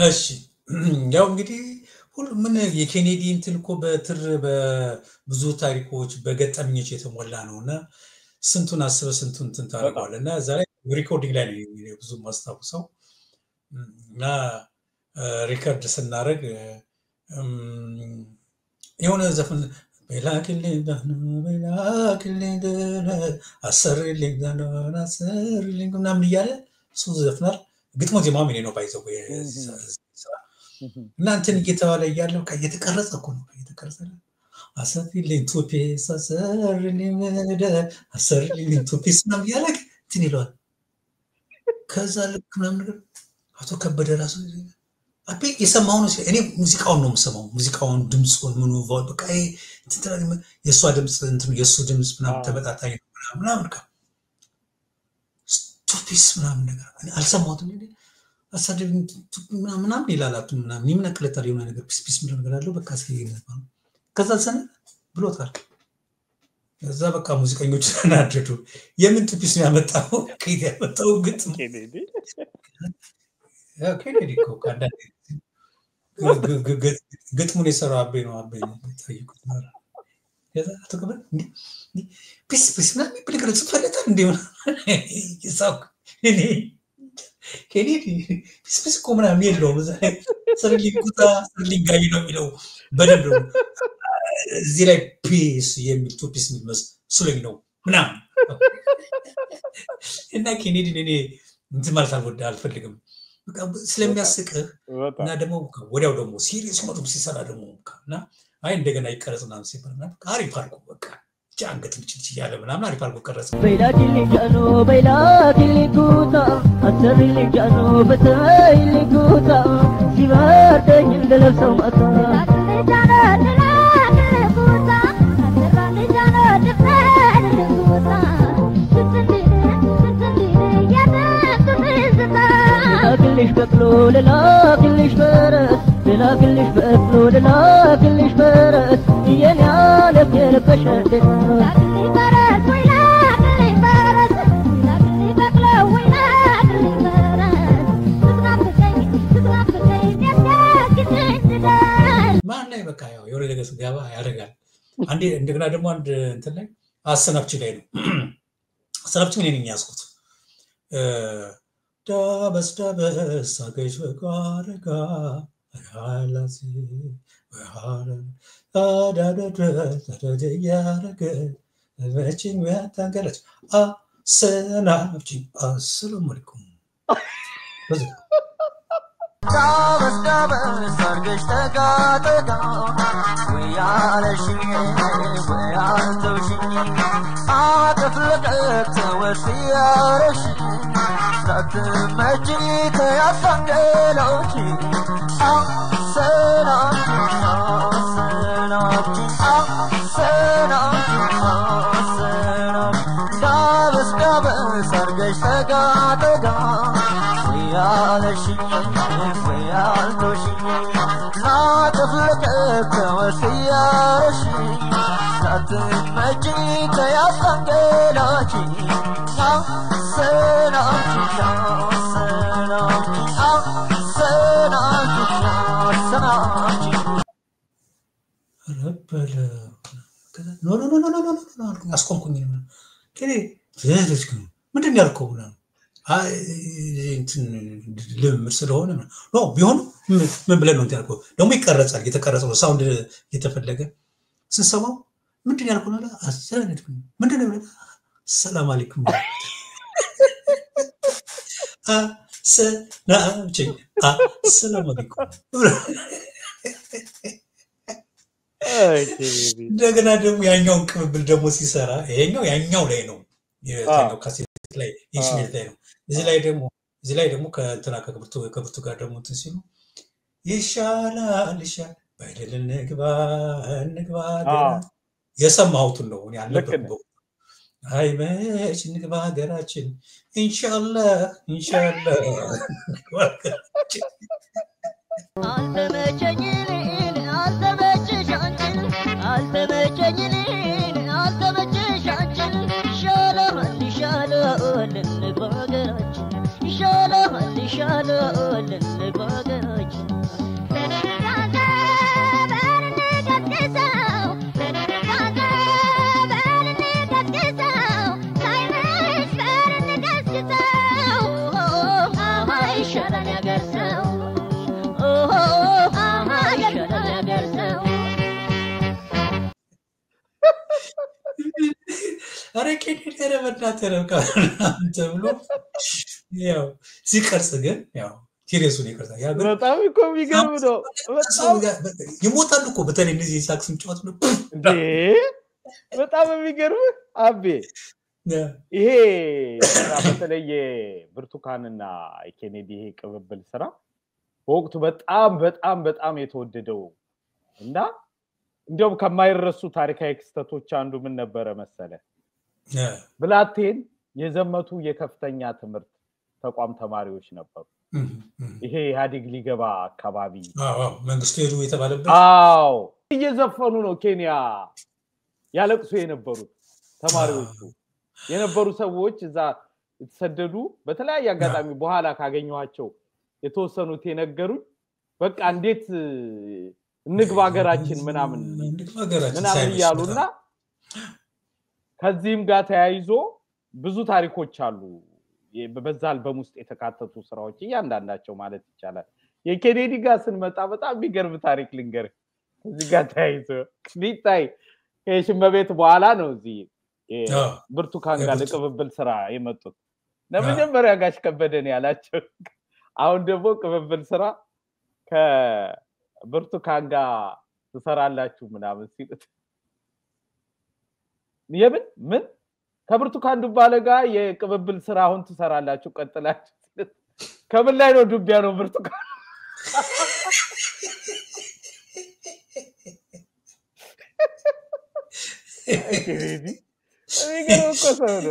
እሺ ያው እንግዲህ ሁሉ ምን የኬኔዲ እንትልኮ በትር በብዙ ታሪኮች በገጠመኞች የተሞላ ነውና ስንቱን አስበ ስንቱን እንትን ታረጋለና ዛሬ ሪኮርዲንግ ላይ ነው ብዙ ማስታወሰው እና ሪከርድ ስናረግ የሆነ ዘፈን በላክልኝ አሰርልኝ ምናምን እያለ እሱ ዘፍናል ግጥሞ ዜማው ምን ነው ባይዘው እናንተን እየተባለ ያለው ከየተቀረጸ እኮ ነው እየተቀረጸ አሰፊልኝ ቶፒስ አሰርልኝ መደ አሰርልኝ ቶፒስ ነው ያለክ እንትን ይሏል ከዛ ልክ ምናምን ነገር አቶ ከበደ ራሱ አቤ የሰማው ነው እኔ ሙዚቃውን ነው የምሰማው ሙዚቃውን ድምጹን ምኑ በቃ እንትን የሷ ድምጽ እንትን የሱ ድምጽ ምናምን ተበጣጣኝ ምናምን ቶፒስ ምናምን ነገር አልሰማሁትም እንዴ አሳደግ ምናምን ይላላቱ ምናምን ይምነክለታል የሆነ ነገር ፒስ ምናምን ነገር አለው በቃ ስለይነው ከዛ ሰነ ብሎታል ከዛ በቃ ሙዚቀኞች ተናደዱ የምን ቶፒስ ነው ያመጣው ከይት ያመጣው ግጥም ኬኔዲ እኮ ካንዳንዴ ግጥሙን የሰራው አቤ ነው ጠይቁት ማለት ከዛ ተቀበል ፒስ ምናምን ቢልከረ ጽፈለታ እንደሆነ ይሳው እኔ ኬኔዲ ፒስ እኮ ምናምን የለውም እዛ ሰርሊንግ ጋይ ነው የሚለው በደንብ እዚህ ላይ ፒስ የሚል ቶፒስ የሚመስል ስለኝ ነው ምናምን እና ኬኔዲ እኔ እንትን ማለት አልፈልግም በቃ ስለሚያስቅህ እና ደግሞ ወዲያው ደግሞ ሲሪየስ ሆኖ ሲሰራ ደግሞ እና አይ እንደገና ይቀረጽና ሲባልና አሪፍ አድርጎ በቃ ጃንገት ልጭ ያለ ምናምን አሪፍ አድርጎ ቀረጽ በይላኪሊ ጉታ አተሪሊ ጃኖ በተይሊ ጉታ ሲባርደኝ እንደለብሰው ማታ لكلش بقلو لكلش فرس لكلش بقلو لكلش فرس ياني عالم يربشر لكلش فرس ولكلش فرس لكلش بقلو ولكلش فرس ما أنا بكا يوري لك سجابة يا رجال عندي عندنا دم عند انتلي أصنعتي لينو أصنعتي منين ياسكت دابس ساقيش وقارقا حالاسي وحالا دا يارك المشين وياتنقلت أصنعتي السلام عليكم دابس ساقيش تقاطقا ويالشي ويالتوشي عاطفلك وسيارشي تمجيت يا صنقلوشي دابس أرقش تقاطقا ويالشي ويالتوشي لا تفلقك وسيارشي تمجيت يا صنقلوشي no ascoltami che ምንድን ያልከው ነው አይ እንትን ልምር ስለሆነ ነው ቢሆን ምን ብለን ነው ያልከው ደግሞ ይቀረጻል የተቀረጸው ሳውንድ የተፈለገ ስንሰማው ምንድን ያልከው ነው አሰላም ምንድን ነው ሰላም አለይኩም ሰላም አለይኩም እንደገና ደግሞ ያኛውን ቅብብል ደግሞ ሲሰራ ይሄኛው ያኛው ላይ ነው የታኛው ካሴት ላይ ኢስሜል ላይ ነው እዚህ ላይ ደግሞ ከእንትና ከብርቱ ጋር ደግሞ እንትን ሲሉ ይሻላል ባይደል እንግባ የሰማሁትን ነው እኔ አልነበርኩም አይ መች እንግባ ሀገራችን ኢንሻአላህ አረከኝ ተረበዳተ ረብካ አንተ ብሎ ያው ሲቀርጽ ግን ያው ሲሪየሱን ይቀርጻ ያ በጣም እኮ የሚገርም ነው በጣም ይሞታል እኮ በተለይ እንደዚህ ሳክስም ጫወት ነው በጣም የሚገርም አቤ ይሄ በተለይ ብርቱካንና ኬኔዲ ይሄ ቅብብል ስራ ወቅቱ በጣም የተወደደው እና እንደውም ከማይረሱ ታሪካዊ ክስተቶች አንዱ ምን ነበር መሰለ ብላቴን የዘመቱ የከፍተኛ ትምህርት ተቋም ተማሪዎች ነበሩ ይሄ ኢህአዴግ ሊገባ አካባቢ መንግስቱ ሄዱ የተባለበት እየዘፈኑ ነው ኬንያ ያለቅሱ የነበሩት ተማሪዎቹ የነበሩ ሰዎች እዛ የተሰደዱ በተለያየ አጋጣሚ በኋላ ካገኘኋቸው የተወሰኑት የነገሩኝ በቃ እንዴት እንግባ ሀገራችን ምናምን ያሉና ከዚህም ጋር ተያይዞ ብዙ ታሪኮች አሉ በዛ አልበም ውስጥ የተካተቱ ስራዎች እያንዳንዳቸው ማለት ይቻላል የኬኔዲ ጋር ስንመጣ በጣም ቢገርም ታሪክ ልንገር እዚህ ጋር ተያይዞ ቢታይ ከሽመቤት በኋላ ነው እዚህ ብርቱካን ጋር ለቅብብል ስራ የመጡት ለመጀመሪያ ጋሽ ከበደን ያላቸው አሁን ደግሞ ቅብብል ስራ ከብርቱካን ጋር ትሰራላችሁ ምናምን ሲሉት ምን ከብርቱካን ዱባለ ጋር የቅብብል ስራ አሁን ትሰራላችሁ ቀጥላችሁ ከምን ላይ ነው ዱቢያ ነው ብርቱካን ኬኔዲ እኔ ኮሰዶ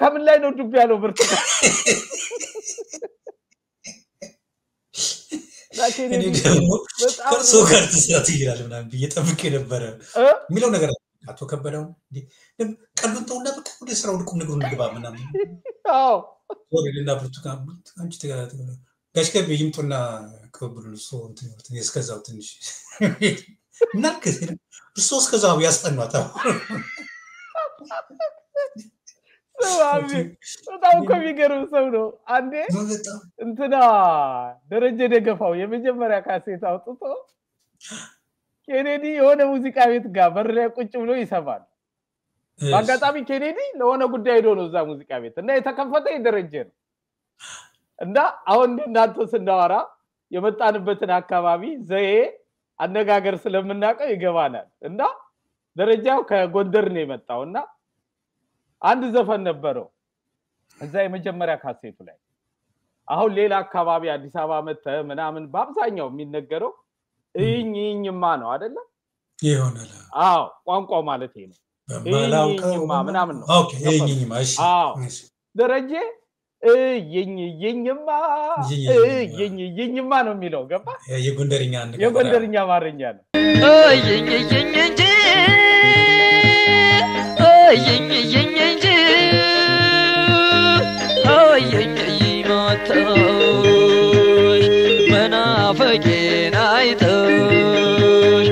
ከምን ላይ ነው ዱቢያ ነው ብርቱካን እኔ ደግሞ ከእርሶ ጋር ትስራት ይላል ምናምን ብዬ ጠብቄ ነበረ የሚለው ነገር አቶ ከበደው ቀሉን ተውና በቃ ወደ ስራው ልቁም ነገሩን እንግባ ምናምን አዎ ወሬልና ብርቱካን አንቺ ጋሽ ከብ ይምጡና ከብሉ ሰው እንትን እስከዛው ትንሽ እና እርሶ እስከዛው ያስጠናታው በጣም ከሚገርም ሰው ነው አንዴ እንትና ደረጀ ደገፋው የመጀመሪያ ካሴት አውጥቶ ኬኔዲ የሆነ ሙዚቃ ቤት ጋር በር ላይ ቁጭ ብሎ ይሰማል በአጋጣሚ ኬኔዲ ለሆነ ጉዳይ ሄዶ ነው እዛ ሙዚቃ ቤት እና የተከፈተ ደረጀ ነው እና አሁን እናንተ ስናወራ የመጣንበትን አካባቢ ዘዬ አነጋገር ስለምናቀው ይገባናል እና ደረጃው ከጎንደር ነው የመጣውና አንድ ዘፈን ነበረው እዛ የመጀመሪያ ካሴቱ ላይ አሁን ሌላ አካባቢ አዲስ አበባ መተ ምናምን በአብዛኛው የሚነገረው እኝኝማ ነው አይደለ ይሆናል አዎ ቋንቋው ማለት ነው እኝኝማ ምናምን ነው ኦኬ እኝኝማ እሺ አዎ ደረጀ እኝኝማ እኝኝማ ነው የሚለው ገባ የጎንደርኛ አንድ የጎንደርኛ አማርኛ ነው እኝኝኝ እንጂ እኝኝኝ እንጂ እኝኝኝ ሞቶሽ መናፈቄን አይተሽ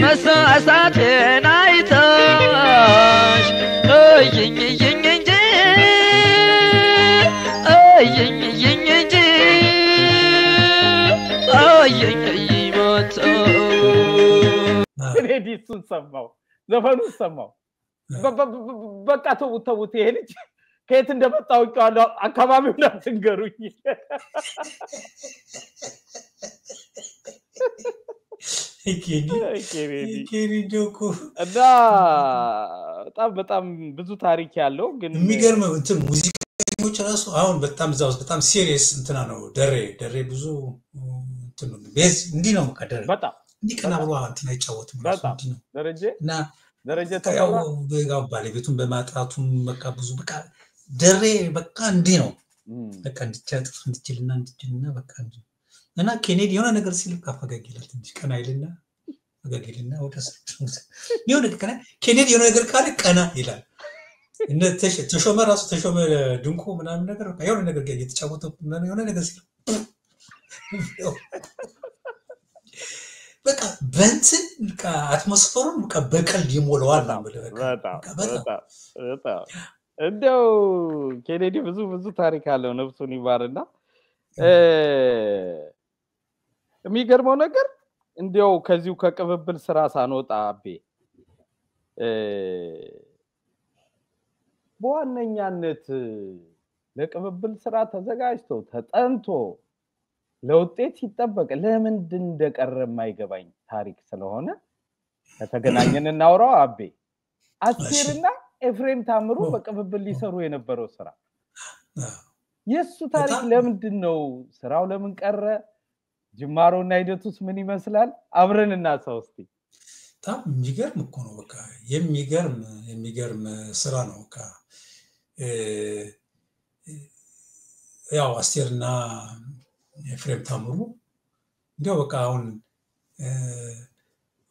መሳሳቴን አይተሽ እኝኝኝ እንጂ እኝኝኝ እንጂ እኝኝኝ ሞቶሽ ሬዲ እሱን ሰማው ዘፈኑን ሰማው በቃ ተውት ይሄ ልጅ ከየት እንደመጣው ቃለው አካባቢውን አትንገሩኝ ኬሪዶኮ እና በጣም ብዙ ታሪክ ያለው ግን የሚገርመው እንትን ሙዚቃኞች ራሱ አሁን በጣም ዛውስ በጣም ሲሪየስ እንትና ነው ደሬ ብዙ እንትን ቤዝ እንዲ ነው ቀደረ በጣም እንዲቀና ብሎ እንትና ይጫወት ማለት ነው ደረጀ ተጋው ባለቤቱን በማጣቱም በቃ ብዙ በቃ ደሬ በቃ እንዲ ነው በቃ እንድችልና በቃ እንዲ እና ኬኔዲ የሆነ ነገር ሲል ካፈጋግ ይላል ትንሽ ቀና ይልና ፈጋግልና ወደስ የሆነ ቀና ኬኔዲ የሆነ ነገር ካለ ቀና ይላል እነ ተሾመ ራሱ ተሾመ ድንቁ ምናምን ነገር በቃ የሆነ ነገር እየተጫወተ የሆነ ነገር ሲል በቃ በእንትን በቃ አትሞስፈሩን በቃ በቀልድ ይሞላዋል በጣም እንደው ኬኔዲ ብዙ ታሪክ አለው ነፍሱን ይባርና የሚገርመው ነገር እንደው ከዚሁ ከቅብብል ስራ ሳንወጣ አቤ በዋነኛነት ለቅብብል ስራ ተዘጋጅቶ ተጠንቶ ለውጤት ሲጠበቅ ለምን እንደቀረ የማይገባኝ ታሪክ ስለሆነ ከተገናኘን እናውራው አቤ አስቴርና ኤፍሬም ታምሩ በቅብብል ሊሰሩ የነበረው ስራ የሱ ታሪክ ለምንድን ነው ስራው ለምን ቀረ ጅማሮና ሂደቱስ ምን ይመስላል አብረን እናሳው እስቲ በጣም የሚገርም እኮ ነው በቃ የሚገርም ስራ ነው በቃ ያው አስቴርና ኤፍሬም ታምሩ እንደው በቃ አሁን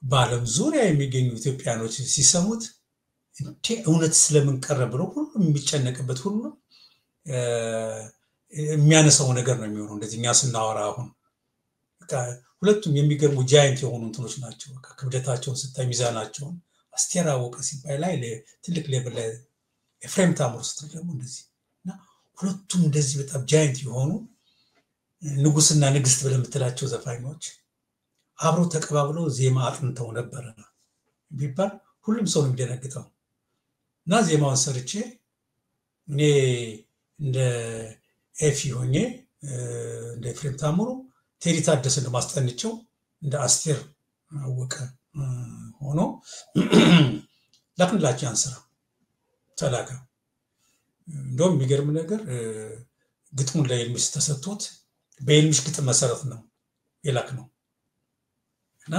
በዓለም ዙሪያ የሚገኙ ኢትዮጵያኖች ሲሰሙት እንዴ እውነት ስለምን ቀረ ብሎ ሁሉም የሚጨነቅበት ሁሉ የሚያነሳው ነገር ነው የሚሆነው እንደዚህኛ ስናወራ አሁን በቃ ሁለቱም የሚገርሙ ጃይንት የሆኑ እንትኖች ናቸው በቃ ክብደታቸውን ስታይ ሚዛናቸውን አስቴር አወቀ ሲባል ላይ ትልቅ ሌቭል ላይ ኤፍሬም ታምሩ ስትል ደግሞ እንደዚህ እና ሁለቱም እንደዚህ በጣም ጃይንት የሆኑ ንጉስና ንግስት ብለን የምትላቸው ዘፋኞች አብሮ ተቀባብለው ዜማ አጥንተው ነበር ቢባል ሁሉም ሰው ነው የሚደነግጠው እና ዜማውን ሰርቼ እኔ እንደ ኤፊ ሆኜ እንደ ኤፍሬም ታምሩ ቴዲ ታደሰን ማስጠንቸው እንደ አስቴር አወቀ ሆኖ ላክንላቸው ያንሰራ ተላከ። እንደውም የሚገርም ነገር ግጥሙን ለኤልሚስ ተሰጥቶት በኤልሚስ ግጥም መሰረት ነው የላክ ነው እና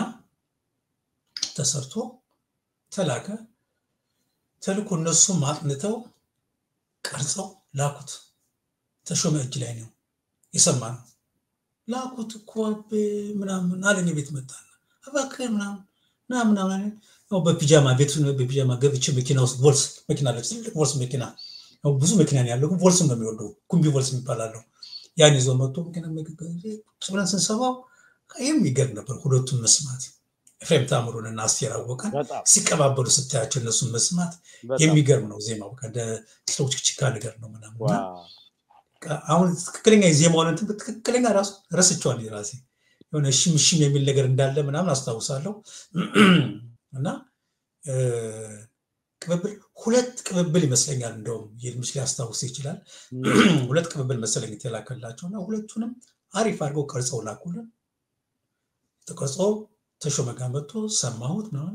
ተሰርቶ ተላከ። ተልኮ እነሱ ማጥንተው ቀርጸው ላኩት። ተሾመ እጅ ላይ ነው የሰማነው። ላኩት እኮ ምናምን አለኝ። ቤት መጣና እባክህ ምናምን ነው በፒጃማ ቤቱን በፒጃማ ገብቼ መኪና ውስጥ ቮልስ መኪና ላይ ትልቅ ቮልስ መኪና ነው ብዙ መኪና ነው ያለው። ቮልስ ነው የሚወደው ኩምቢ ቮልስ የሚባላለው ያን ይዞ መጥቶ መኪና ብለን ስንሰማው የሚገርም ነበር። ሁለቱም መስማት ኤፍሬም ታምሩንና አስቴር አወቀን ሲቀባበሉ ስታያቸው እነሱን መስማት የሚገርም ነው። ዜማው እንደ ሰዎች ችካ ነገር ነው ምናምን አሁን ትክክለኛ የዜማውን እንትን ትክክለኛ ራሱ ረስቸዋለሁ ራሴ የሆነ ሽምሽም የሚል ነገር እንዳለ ምናምን አስታውሳለሁ። እና ቅብብል ሁለት ቅብብል ይመስለኛል እንደውም የልምሽ ሊያስታውስ ይችላል። ሁለት ቅብብል መሰለኝ የተላከላቸውና ሁለቱንም አሪፍ አድርገው ቀርጸው ላኩልን። ተቀርጾ ተሾመ ጋር መጥቶ ሰማሁት ነው።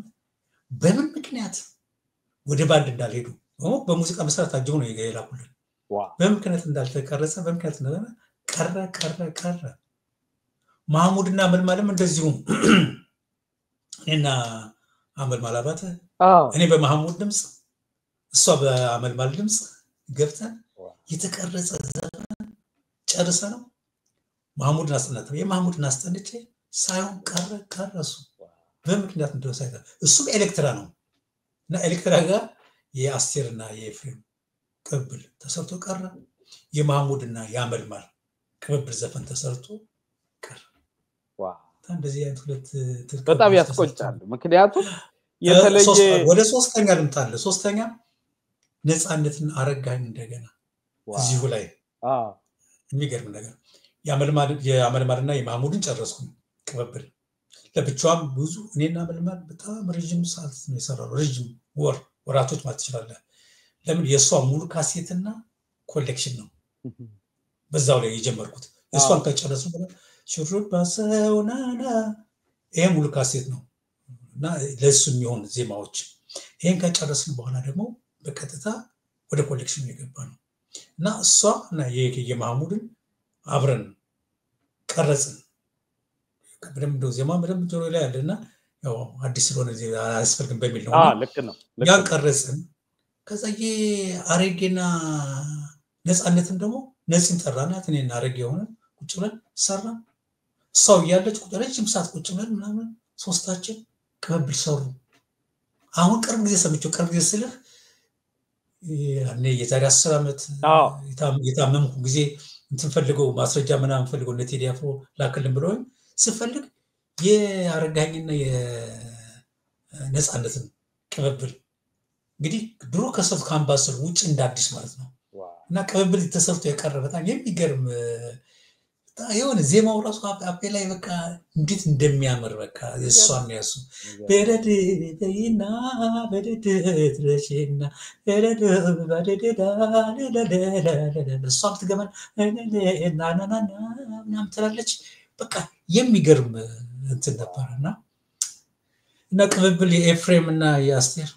በምን ምክንያት ወደ ባንድ እንዳልሄዱ በሙዚቃ መሰረት አጅበው ነው የላኩልን። በምክንያት እንዳልተቀረጸ በምክንያት ቀረ። ማህሙድና አመልማልም እንደዚሁ እኔና አመልማል አባተ እኔ በማህሙድ ድምጽ እሷ በአመልማል ድምጽ ገብተን የተቀረጸ ዘፈን ጨርሰ ነው ማህሙድን አስጠናት የማህሙድን አስጠንቼ ሳይሆን ቀረሱ በምክንያት እንደወሳይታ እሱም ኤሌክትራ ነው እና ኤሌክትራ ጋር የአስቴርና የኤፍሬም ቅብብል ተሰርቶ ቀረ። የማህሙድና የአመልማል ቅብብል ዘፈን ተሰርቶ ቀረ። እንደዚህ አይነት ሁለት በጣም ያስቆጫል። ምክንያቱም የተለየ ወደ ሶስተኛ ልምጣለ። ሶስተኛ ነፃነትን አረጋኝ እንደገና እዚሁ ላይ የሚገርም ነገር የአመልማልና የማህሙድን ጨረስኩ ቅብብል ለብቻዋም ብዙ እኔና አመልማል በጣም ረጅም ሰዓት ነው የሰራው። ረጅም ወራቶች ማለት ይችላል። ለምን የሷ ሙሉ ካሴትና ኮሌክሽን ነው በዛው ላይ የጀመርኩት። እሷን ከጨረስኩ በኋላ ሹሩባ ሰውናና ይሄ ሙሉ ካሴት ነው እና ለሱ የሚሆን ዜማዎች ይሄን ከጨረስን በኋላ ደግሞ በቀጥታ ወደ ኮሌክሽን የገባ ነው እና እሷ እና የማህሙድን አብረን ቀረጽን። በደምብ ዜማ በደምብ ጆሮ ላይ ያለና ያው አዲስ ስለሆነ አያስፈልግም በሚል ነው ልክ ነው ያን ቀረጽን። ከዛ የአረጌና ነፃነትን ደግሞ ነፂን ጠራናት። እኔና አረጌ የሆነ ቁጭ ብለን ሰራ። ሰው ያለች ቁጭ ረጅም ሰዓት ቁጭ ብለን ምናምን ሶስታችን ቅብብል ሰሩ። አሁን ቅርብ ጊዜ ሰምቼው ቅርብ ጊዜ ስልህ እኔ የዛሬ 10 ዓመት የታመምኩ ጊዜ እንትን ፈልገው ማስረጃ ምናምን ፈልገው እነ ቴዲ አፍሮ ላክልን ብለውኝ ስፈልግ የአረጋኝና የነፃነትን ቅብብል እንግዲህ ድሮ ከሰልፍ ካምባሰል ውጭ እንዳዲስ ማለት ነው እና ቅብብል ተሰርቶ የቀረ በጣም የሚገርም የሆነ ዜማው ራሱ አፔ ላይ በቃ እንዴት እንደሚያምር በቃ እሷን ያሱ በረድ በይና በረድ ትረሽና በረድ በደደዳ ለለለለ እሷም ትገመን ናናናና ምናምን ትላለች። በቃ የሚገርም እንትን ነበርና እና ቅብብል የኤፍሬም እና የአስቴር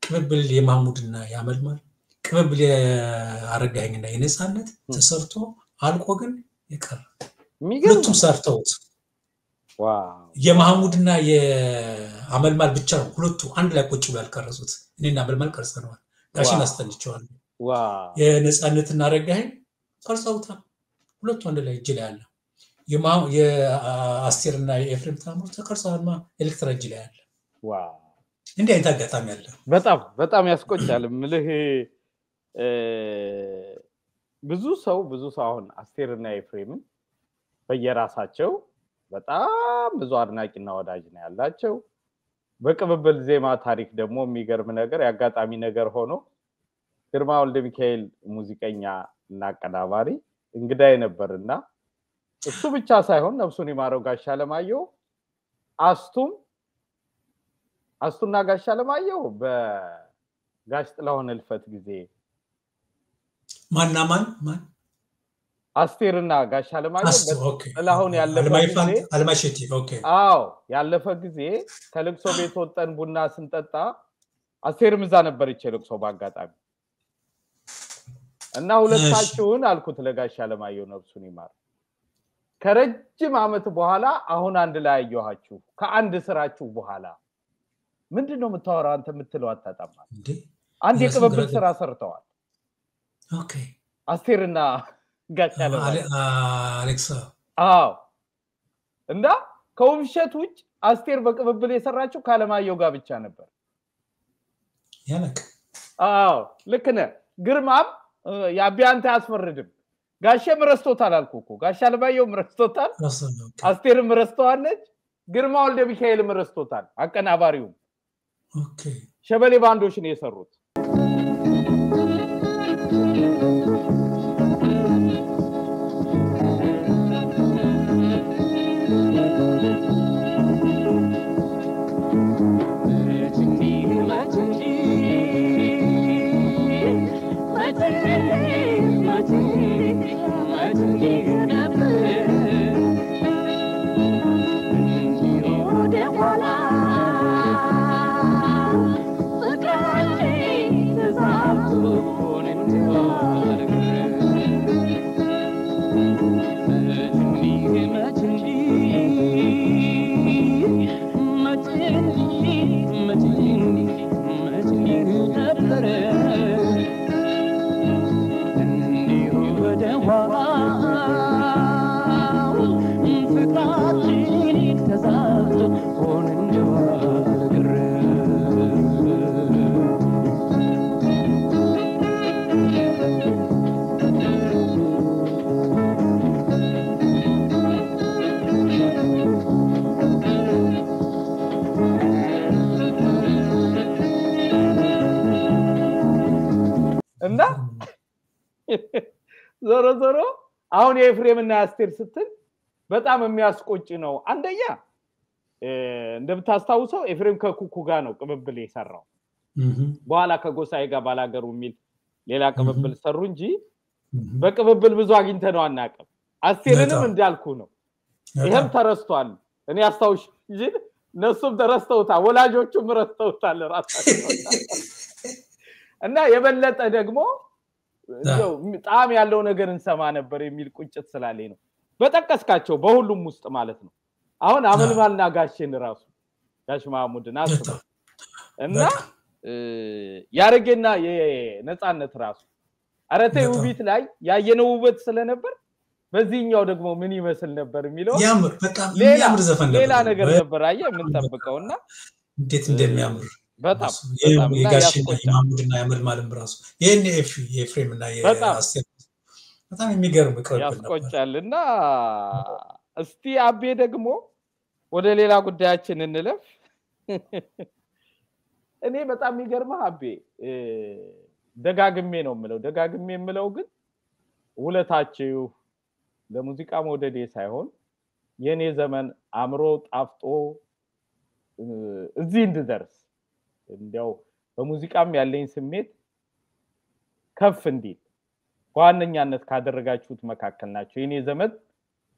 ቅብብል የማህሙድና የአመልማል ቅብብል የአረጋኝና የነፃነት ተሰርቶ አልቆ ግን የቀረ ሁለቱም ሰርተውት የማህሙድና የአመልማል ብቻ ነው ሁለቱ አንድ ላይ ቁጭ ብለው ያልቀረጹት። እኔና አመልማል ቀርጸነዋል። ጋሽን አስተንቸዋለሁ። የነፃነትና አረጋኝ ቀርጸውታል። ሁለቱ አንድ ላይ እጅ ላይ አለ። የአስቴርና የኤፍሬም ታምሩ ተቀርጸዋል። ኤሌክትራ እጅ ላይ አለ። እንዲህ አይነት አጋጣሚ አለ። በጣም ያስቆጫል። ምልህ ብዙ ሰው አሁን አስቴርና ኤፍሬምን በየራሳቸው በጣም ብዙ አድናቂና ወዳጅ ነው ያላቸው። በቅብብል ዜማ ታሪክ ደግሞ የሚገርም ነገር ያጋጣሚ ነገር ሆኖ ግርማ ወልደ ሚካኤል ሙዚቀኛ እና አቀናባሪ እንግዳይ ነበርና እሱ ብቻ ሳይሆን ነፍሱን ይማረው ጋሽ አለማየሁ አስቱና ጋሽ አለማየሁ በጋሽ ጥላሁን እልፈት ጊዜ ማን አስቴርና ጋሽ አለማየሁ ጥላሁን ያለፈ ጊዜ አለማሸቲ ኦኬ አዎ ያለፈ ጊዜ ከልቅሶ ቤት ወጣን ቡና ስንጠጣ አስቴርም እዛ ነበረች ልቅሶ ባጋጣሚ እና ሁለታችሁን አልኩት ለጋሽ አለማየሁ ነፍሱን ይማር ከረጅም አመት በኋላ አሁን አንድ ላይ ያያችሁ ከአንድ ስራችሁ በኋላ ምንድነው የምታወራው አንተ የምትለው አጣጣማ እንዴ አንድ የቅብብል ስራ ሰርተዋል ኦኬ አስቴርና ጋሽ አለማየሁ አሌክሳ አዎ እና ከውብሸት ውጭ አስቴር በቅብብል የሰራችው ከአለማየሁ ጋር ብቻ ነበር ያለክ አዎ ልክ ነህ ግርማም ያቢያንተ ያስፈርድም ጋሼም ረስቶታል አልኩኩ ጋሽ አለማየሁ ረስቶታል አስቴርም ረስቶዋለች ግርማ ወልደ ሚካኤልም ረስቶታል አቀናባሪው ኦኬ ሸበሌ ባንዶች ነው የሰሩት እና ዞሮ አሁን የኤፍሬምና አስቴር ስትል በጣም የሚያስቆጭ ነው አንደኛ እንደምታስታውሰው ኤፍሬም ከኩኩ ጋር ነው ቅብብል የሰራው በኋላ ከጎሳዬ ጋር ባላገሩ የሚል ሌላ ቅብብል ሰሩ እንጂ በቅብብል ብዙ አግኝተ ነው አናቀም አስቴርንም እንዳልኩ ነው ይሄም ተረስቷል እኔ አስተውሽ እንጂ ነሱም ተረስተውታል ወላጆቹም ረስተውታል ራሳቸው እና የበለጠ ደግሞ እንደው ጣም ያለው ነገር እንሰማ ነበር የሚል ቁጭት ስላለኝ ነው በጠቀስካቸው በሁሉም ውስጥ ማለት ነው አሁን አመልማልና ጋሽን ራሱ ጋሽ ማሙድና አስበው እና ያረገና የነጻነት ራሱ አረቴ ውቢት ላይ ያየነው ውበት ስለነበር በዚህኛው ደግሞ ምን ይመስል ነበር የሚለው ያምር በጣም የሚያምር ዘፈን ነበር ሌላ ነገር ነበር አየ ምን ተጠብቀውና እንዴት እንደሚያምር በጣም የጋሽና የማሙድና ያመልማልም ራሱ የኔ የኤፍሬምና የአስቴር በጣም የሚገርም ቅርብ ነበር ያስቆጫልና እስቲ አቤ ደግሞ ወደ ሌላ ጉዳያችን እንለፍ እኔ በጣም የሚገርመው አቤ ደጋግሜ የምለው ግን ውለታችሁ ለሙዚቃ መውደዴ ሳይሆን የኔ ዘመን አምሮ ጣፍጦ እዚህ እንድደርስ እንዲያው በሙዚቃም ያለኝ ስሜት ከፍ እንዲል ዋነኛነት ካደረጋችሁት መካከል ናቸው የኔ ዘመን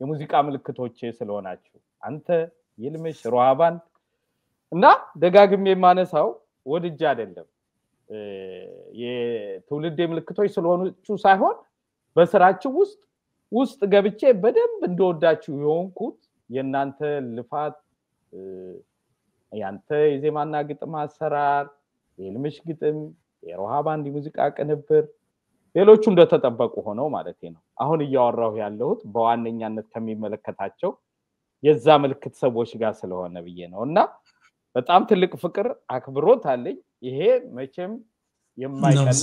የሙዚቃ ምልክቶቼ ስለሆናችሁ አንተ ይልምሽ ሮሃባን እና ደጋግሜ ማነሳው ወድጄ አይደለም የትውልድ ምልክቶች ስለሆኑችሁ ሳይሆን በስራችሁ ውስጥ ገብቼ በደንብ እንደወዳችሁ የሆንኩት የናንተ ልፋት ያንተ የዜማና ግጥም አሰራር የልምሽ ግጥም የሮሃባን ሙዚቃ ቅንብር ሌሎቹ እንደተጠበቁ ሆነው ማለት ነው አሁን እያወራሁ ያለሁት በዋነኛነት ከሚመለከታቸው የዛ ምልክት ሰዎች ጋር ስለሆነ ብዬ ነውና በጣም ትልቅ ፍቅር አክብሮት አለኝ ይሄ መቼም የማይቀንስ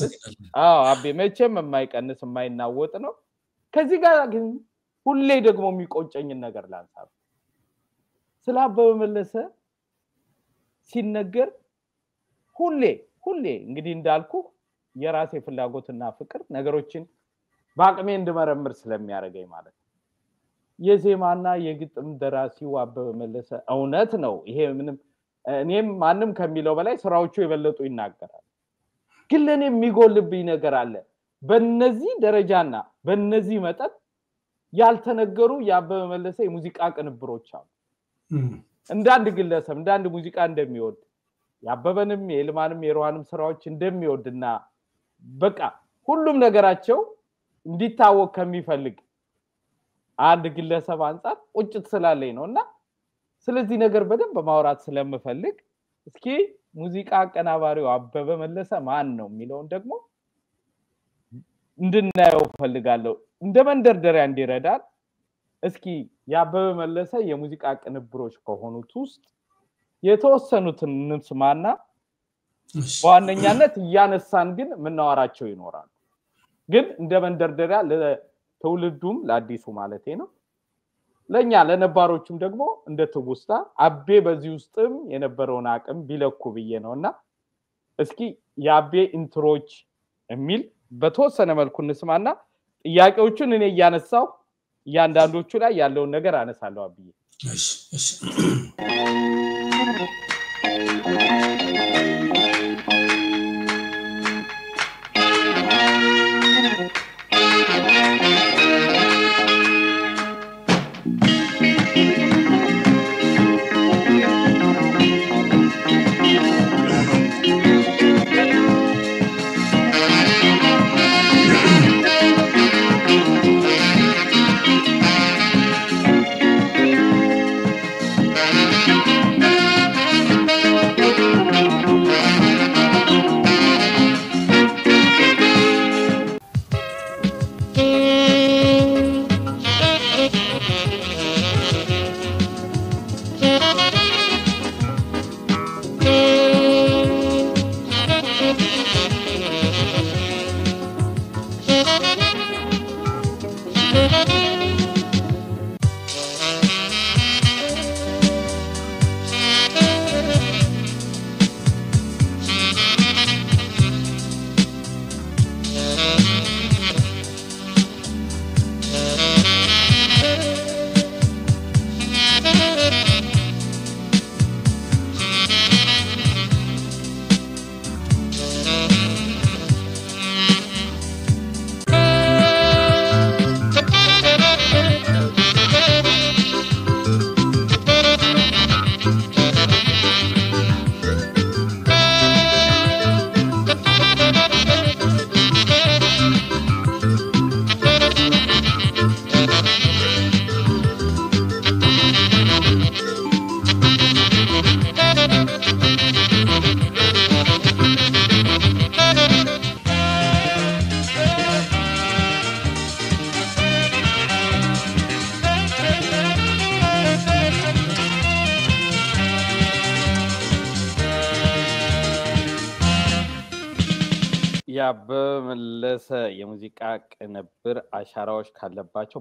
አቤ መቼም የማይቀንስ የማይናወጥ ነው ከዚህ ጋር ግን ሁሌ ደግሞ የሚቆጨኝ ነገር ላንሳብ ስላበበ መለሰ ሲነገር ሁሌ እንግዲህ እንዳልኩ የራሴ ፍላጎትና ፍቅር ነገሮችን ባቅሜ እንድመረምር ስለሚያረጋይ ማለት የዜማና የግጥም ደራሲው አበበ መለሰ እውነት ነው ይሄ ምንም እኔም ማንንም ከሚለው በላይ ስራዎቹ የበለጡ ይናገራል ግን ለኔ የሚጎልብኝ ነገር አለ በእነዚህ ደረጃና በእነዚህ መጠን ያልተነገሩ ያበበ መለሰ የሙዚቃ ቅንብሮች አሉ እንደ አንድ ግለሰብ እንደ አንድ ሙዚቃ እንደሚወድ ያበበንም የልማንም የሮሃንም ስራዎች እንደሚወድና በቃ ሁሉም ነገራቸው እንዲታወቅ ከሚፈልግ አንድ ግለሰብ አንፃር ቁጭት ስላለኝ ነውና ስለዚህ ነገር በደንብ ማውራት ስለምፈልግ እስኪ ሙዚቃ አቀናባሪው አበበ መለሰ ማን ነው የሚለውን ደግሞ እንድናየው ፈልጋለሁ እንደ መንደርደሪያ እንዲረዳን እስኪ ያበበ መለሰ የሙዚቃ ቅንብሮች ከሆኑት ውስጥ የተወሰኑትን እንስማና በዋነኛነት ያነሳን ግን ምናወራቸው ይኖራል ግን እንደ መንደርደሪያ ለተውልዱም ለአዲሱ ማለቴ ነው ለኛ ለነባሮቹም ደግሞ እንደ ትውስታ አቤ በዚህ ውስጥም የነበረውን አቅም ቢለኩ ብዬ ነውና እስኪ ያቤ ኢንትሮች የሚል በተወሰነ መልኩ እንስማና ጥያቄዎቹን እኔ ያነሳው ያንዳንዶቹ ላይ ያለውን ነገር አነሳለሁ አብዬ እሺ እሺ ያበመለሰ የሙዚቃ ቅንብር አሻራዎች ካለባቸው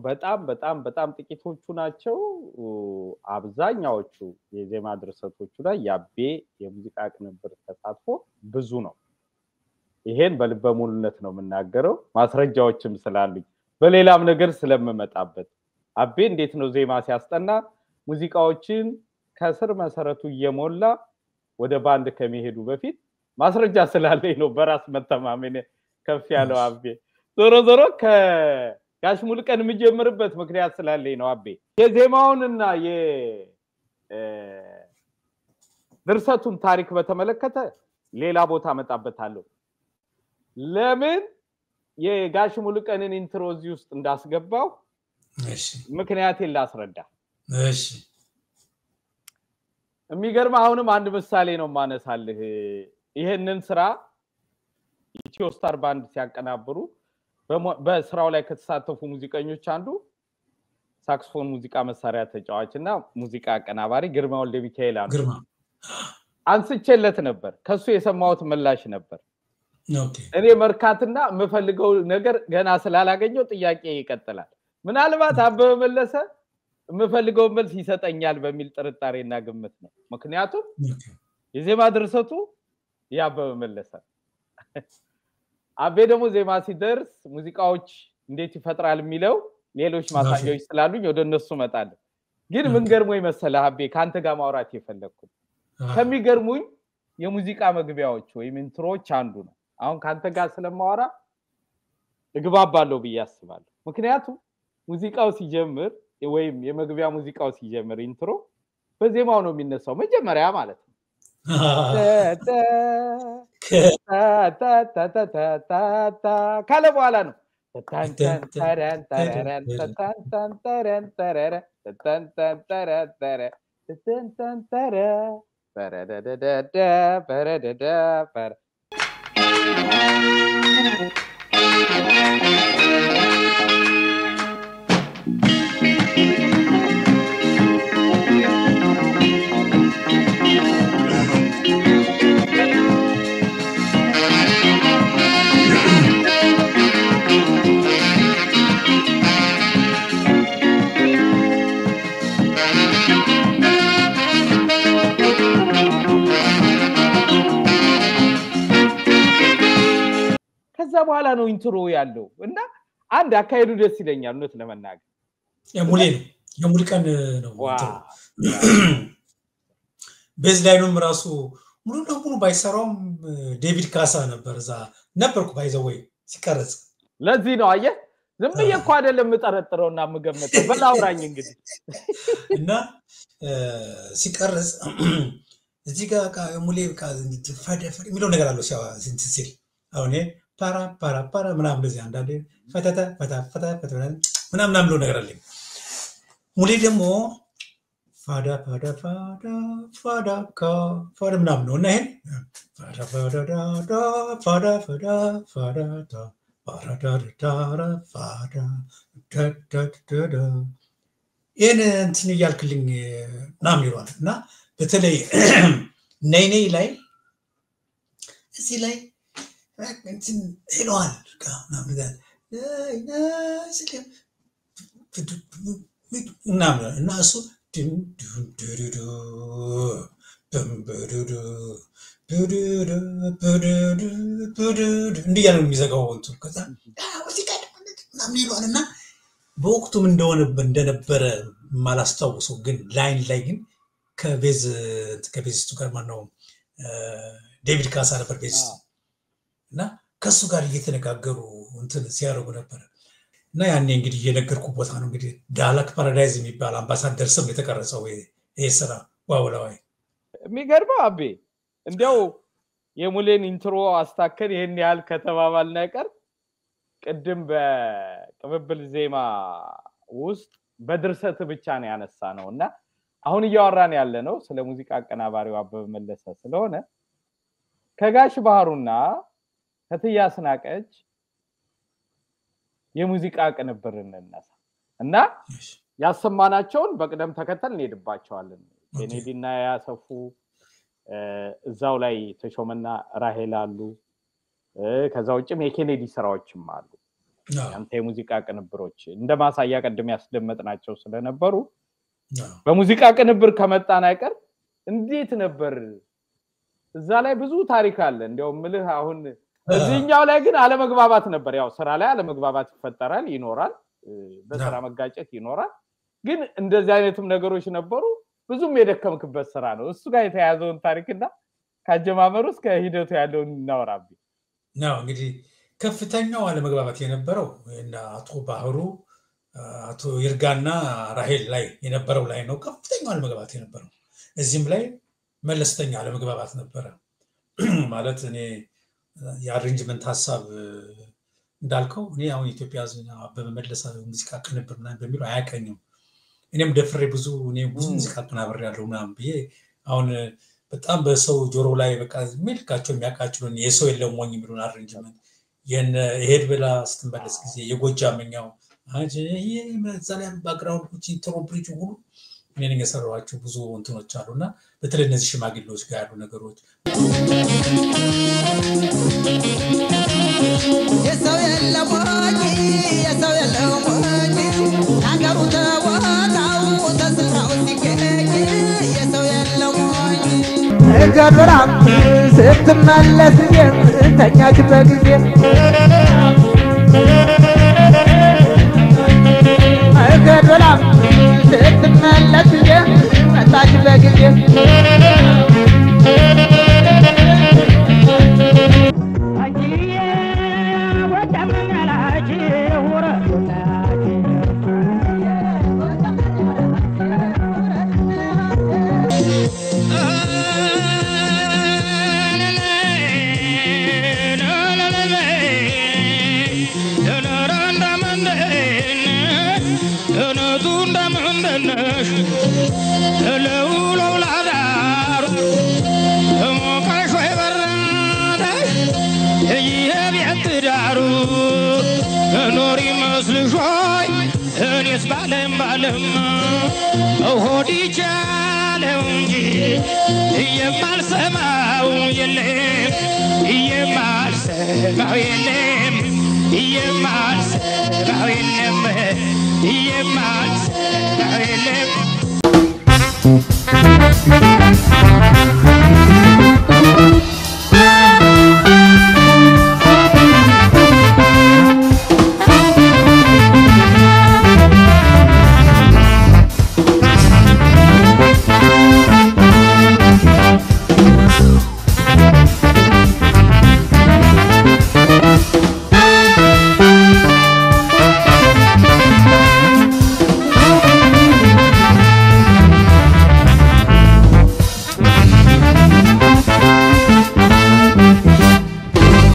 በጣም ጥቂቶቹ ናቸው አብዛኛዎቹ የዜማ ድርሰቶቹ ላይ ያቤ የሙዚቃ ቅንብር ተሳትፎ ብዙ ነው ይሄን በልበ ሙሉነት ነው የምናገረው ማስረጃዎችም ስላሉኝ በሌላም ነገር ስለምመጣበት አቤ እንዴት ነው ዜማ ሲያስጠና ሙዚቃዎችን ከስር መሰረቱ እየሞላ ወደ ባንድ ከመሄዱ በፊት ማስረጃ ስላለኝ ነው በራስ መተማመን ከፍ ያለው አቤ ዞሮ ከጋሽ ሙሉቀን የሚጀምርበት ምክንያት ስላለኝ ነው አቤ የዜማውንና የድርሰቱን ታሪክ በተመለከተ ሌላ ቦታ መጣበታለሁ ለምን የጋሽ ሙሉቀንን ኢንትሮዚ ውስጥ እንዳስገባው እሺ ምክንያቴን ላስረዳ እሺ የሚገርም አሁንም አንድ ምሳሌ ነው ማነሳልህ ይሄንን ስራ ኢትዮ ስታር ባንድ ሲያቀናብሩ በስራው ላይ ከተሳተፉ ሙዚቀኞች አንዱ ሳክስፎን ሙዚቃ መሳሪያ ተጫዋችና ሙዚቃ አቀናባሪ ግርማ ወልደ ሚካኤል አንዱ ግርማ አንስቼለት ነበር ከሱ የሰማሁት ምላሽ ነበር ኦኬ እኔ መርካትና የምፈልገው ነገር ገና ስላላገኘው ጥያቄ ይቀጥላል ምናልባት አበበ መለሰ የምፈልገው መልስ ይሰጠኛል በሚል ጥርጣሬና ግምት ነው ምክንያቱም የዜማ ድርሰቱ ያበበ መለሰ አቤ ደግሞ ዜማ ሲደርስ ሙዚቃዎች እንዴት ይፈጥራል የሚለው ሌሎች ማሳያዎች ስላሉኝ ወደ እነሱ መጣለሁ ግን ምን ገርሞኝ መሰለ አቤ ካንተ ጋር ማውራት የፈለኩት ከሚገርሙኝ የሙዚቃ መግቢያዎች ወይም ኢንትሮዎች አንዱ ነው አሁን ካንተ ጋር ስለማወራ እግባባለሁ ብዬ አስባለሁ ምክንያቱም ሙዚቃው ሲጀምር ወይም የመግቢያ ሙዚቃው ሲጀምር ኢንትሮ በዜማው ነው የሚነሳው መጀመሪያ ማለት ነው ካለ በኋላ ነው ከዛ በኋላ ነው ኢንትሮ ያለው እና አንድ አካይዱ ደስ ይለኛል ነው ለመናገር የሙዚቃን ነው ቤዝ ላይኑም ራሱ ሙሉ ለሙሉ ባይሰራውም ዴቪድ ካሳ ነበር እዛ ነበርኩ ባይዘወይ ሲቀርጽ ለዚህ ነው አየ ዝም ብዬ እኮ አይደለም መጠረጥረውና መገመተው በላውራኝ እንግዲህ እና ሲቀርጽ እዚህ ጋር ሙሌ ፈደፈ የሚለው ነገር አለው ሲል አሁን ፓራ ምናምን እንደዚህ አንዳንዴ ፈታ ምናምን ብሎ ነገር አለኝ ሙሌ ደግሞ ፋዳ ምናምን ነው እና ይሄን ይሄን እንትን እያልክልኝ ምናምን ይሏል እና በተለይ ነይ ላይ እዚህ ላይ እንትን ይለዋል ምናምን እና እሱ እንዲህ ያለ የሚዘጋው እንትን ከዛ ምናምን ይለዋልና በወቅቱም እንደነበረ ማላስታውሰው ግን ላይን ላይ ግን ከቤዚስቱ ጋር ማነው ዴቪድ ካሳ ነበር ቤዚስቱ እና ከሱ ጋር እየተነጋገሩ እንትን ሲያደርጉ ነበር እና ያኔ እንግዲህ የነገርኩ ቦታ ነው እንግዲህ ዳላክ ፓራዳይዝ የሚባል አምባሳደር ስም የተቀረጸው ይሄ ስራ ዋውላዋይ የሚገርመው አቤ እንዲያው የሙሌን ኢንትሮ አስተካከል ይሄን ያህል ከተባባልና አይቀር ቅድም በቅብብል ዜማ ውስጥ በድርሰት ብቻ ነው ያነሳ ነውና አሁን እያወራን ያለ ነው ስለ ሙዚቃ አቀናባሪው አበበ መለሰ ስለሆነ ከጋሽ ባህሩና ከትያ ስናቀች የሙዚቃ ቅንብር እንነሳ እና ያሰማናቸውን በቅደም ተከተል እንሄድባቸዋለን ኬኔዲና ያሰፉ እዛው ላይ ተሾመና ራሄል አሉ ከዛ ውጭም የኬኔዲ ስራዎችም አሉ አንተ የሙዚቃ ቅንብሮች እንደማሳያ ቀደም ያስደመጥናቸው ስለነበሩ በሙዚቃ ቅንብር ከመጣን አይቀር እንዴት ነበር እዛ ላይ ብዙ ታሪክ አለ እንደው ምልህ አሁን እዚህኛው ላይ ግን አለመግባባት ነበር ያው ስራ ላይ አለመግባባት ይፈጠራል ይኖራል በስራ መጋጨት ይኖራል ግን እንደዚህ አይነትም ነገሮች ነበሩ ብዙም የደከምክበት ስራ ነው እሱ ጋር የተያዘውን ታሪክና ካጀማመሩ እስከ ሂደቱ ያለውን እናወራብ ነው እንግዲህ ከፍተኛው አለመግባባት የነበረው እና አቶ ባህሩ አቶ ይርጋና ራሄል ላይ የነበረው ላይ ነው ከፍተኛው አለመግባባት የነበረው እዚህም ላይ መለስተኛ አለመግባባት ነበር ማለት እኔ የአሬንጅመንት ሐሳብ እንዳልከው እኔ አሁን ኢትዮጵያ አበበ መለሰ ሙዚቃ ቅንብር ምናምን በሚለው አያቀኝም እኔም ደፍሬ ብዙ ሙዚቃ ቅንብር ያለው ምናምን ብዬ አሁን በጣም በሰው ጆሮ ላይ በቃ መልካቸው የሚያቃጭሉን የሰው የለም ወኝ የሚሉን አሬንጅመንት ይሄድ ብላ ስትመለስ ጊዜ የጎጃምኛው አንቺ የመዛለም ባክግራውንድ ኢንትሮ ብሪጅ ሁሉ እኔን የሰራዋቸው ብዙ እንትኖች አሉና በተለይ እነዚህ ሽማግሌዎች ጋር ያሉ ነገሮች የሰው የለም ሀገሩ ተወጣው ተስራው ሲገኝ የሰው የለም እገበራም ስትመለስ ተኛች በጊዜ እገበራም ስትመለስ መጣች በጊዜ ለውለው ላዳሩ ሞቀሽ ወይ በረደሽ የቤት ዳሩ ኖሪ መስልሽ ወይ እኔስ ባለም ሆድ ይቻለው እንጂ የማልሰማው የለም የማልሰማው የለም የማልሰማው የለም የማልሰማው የለም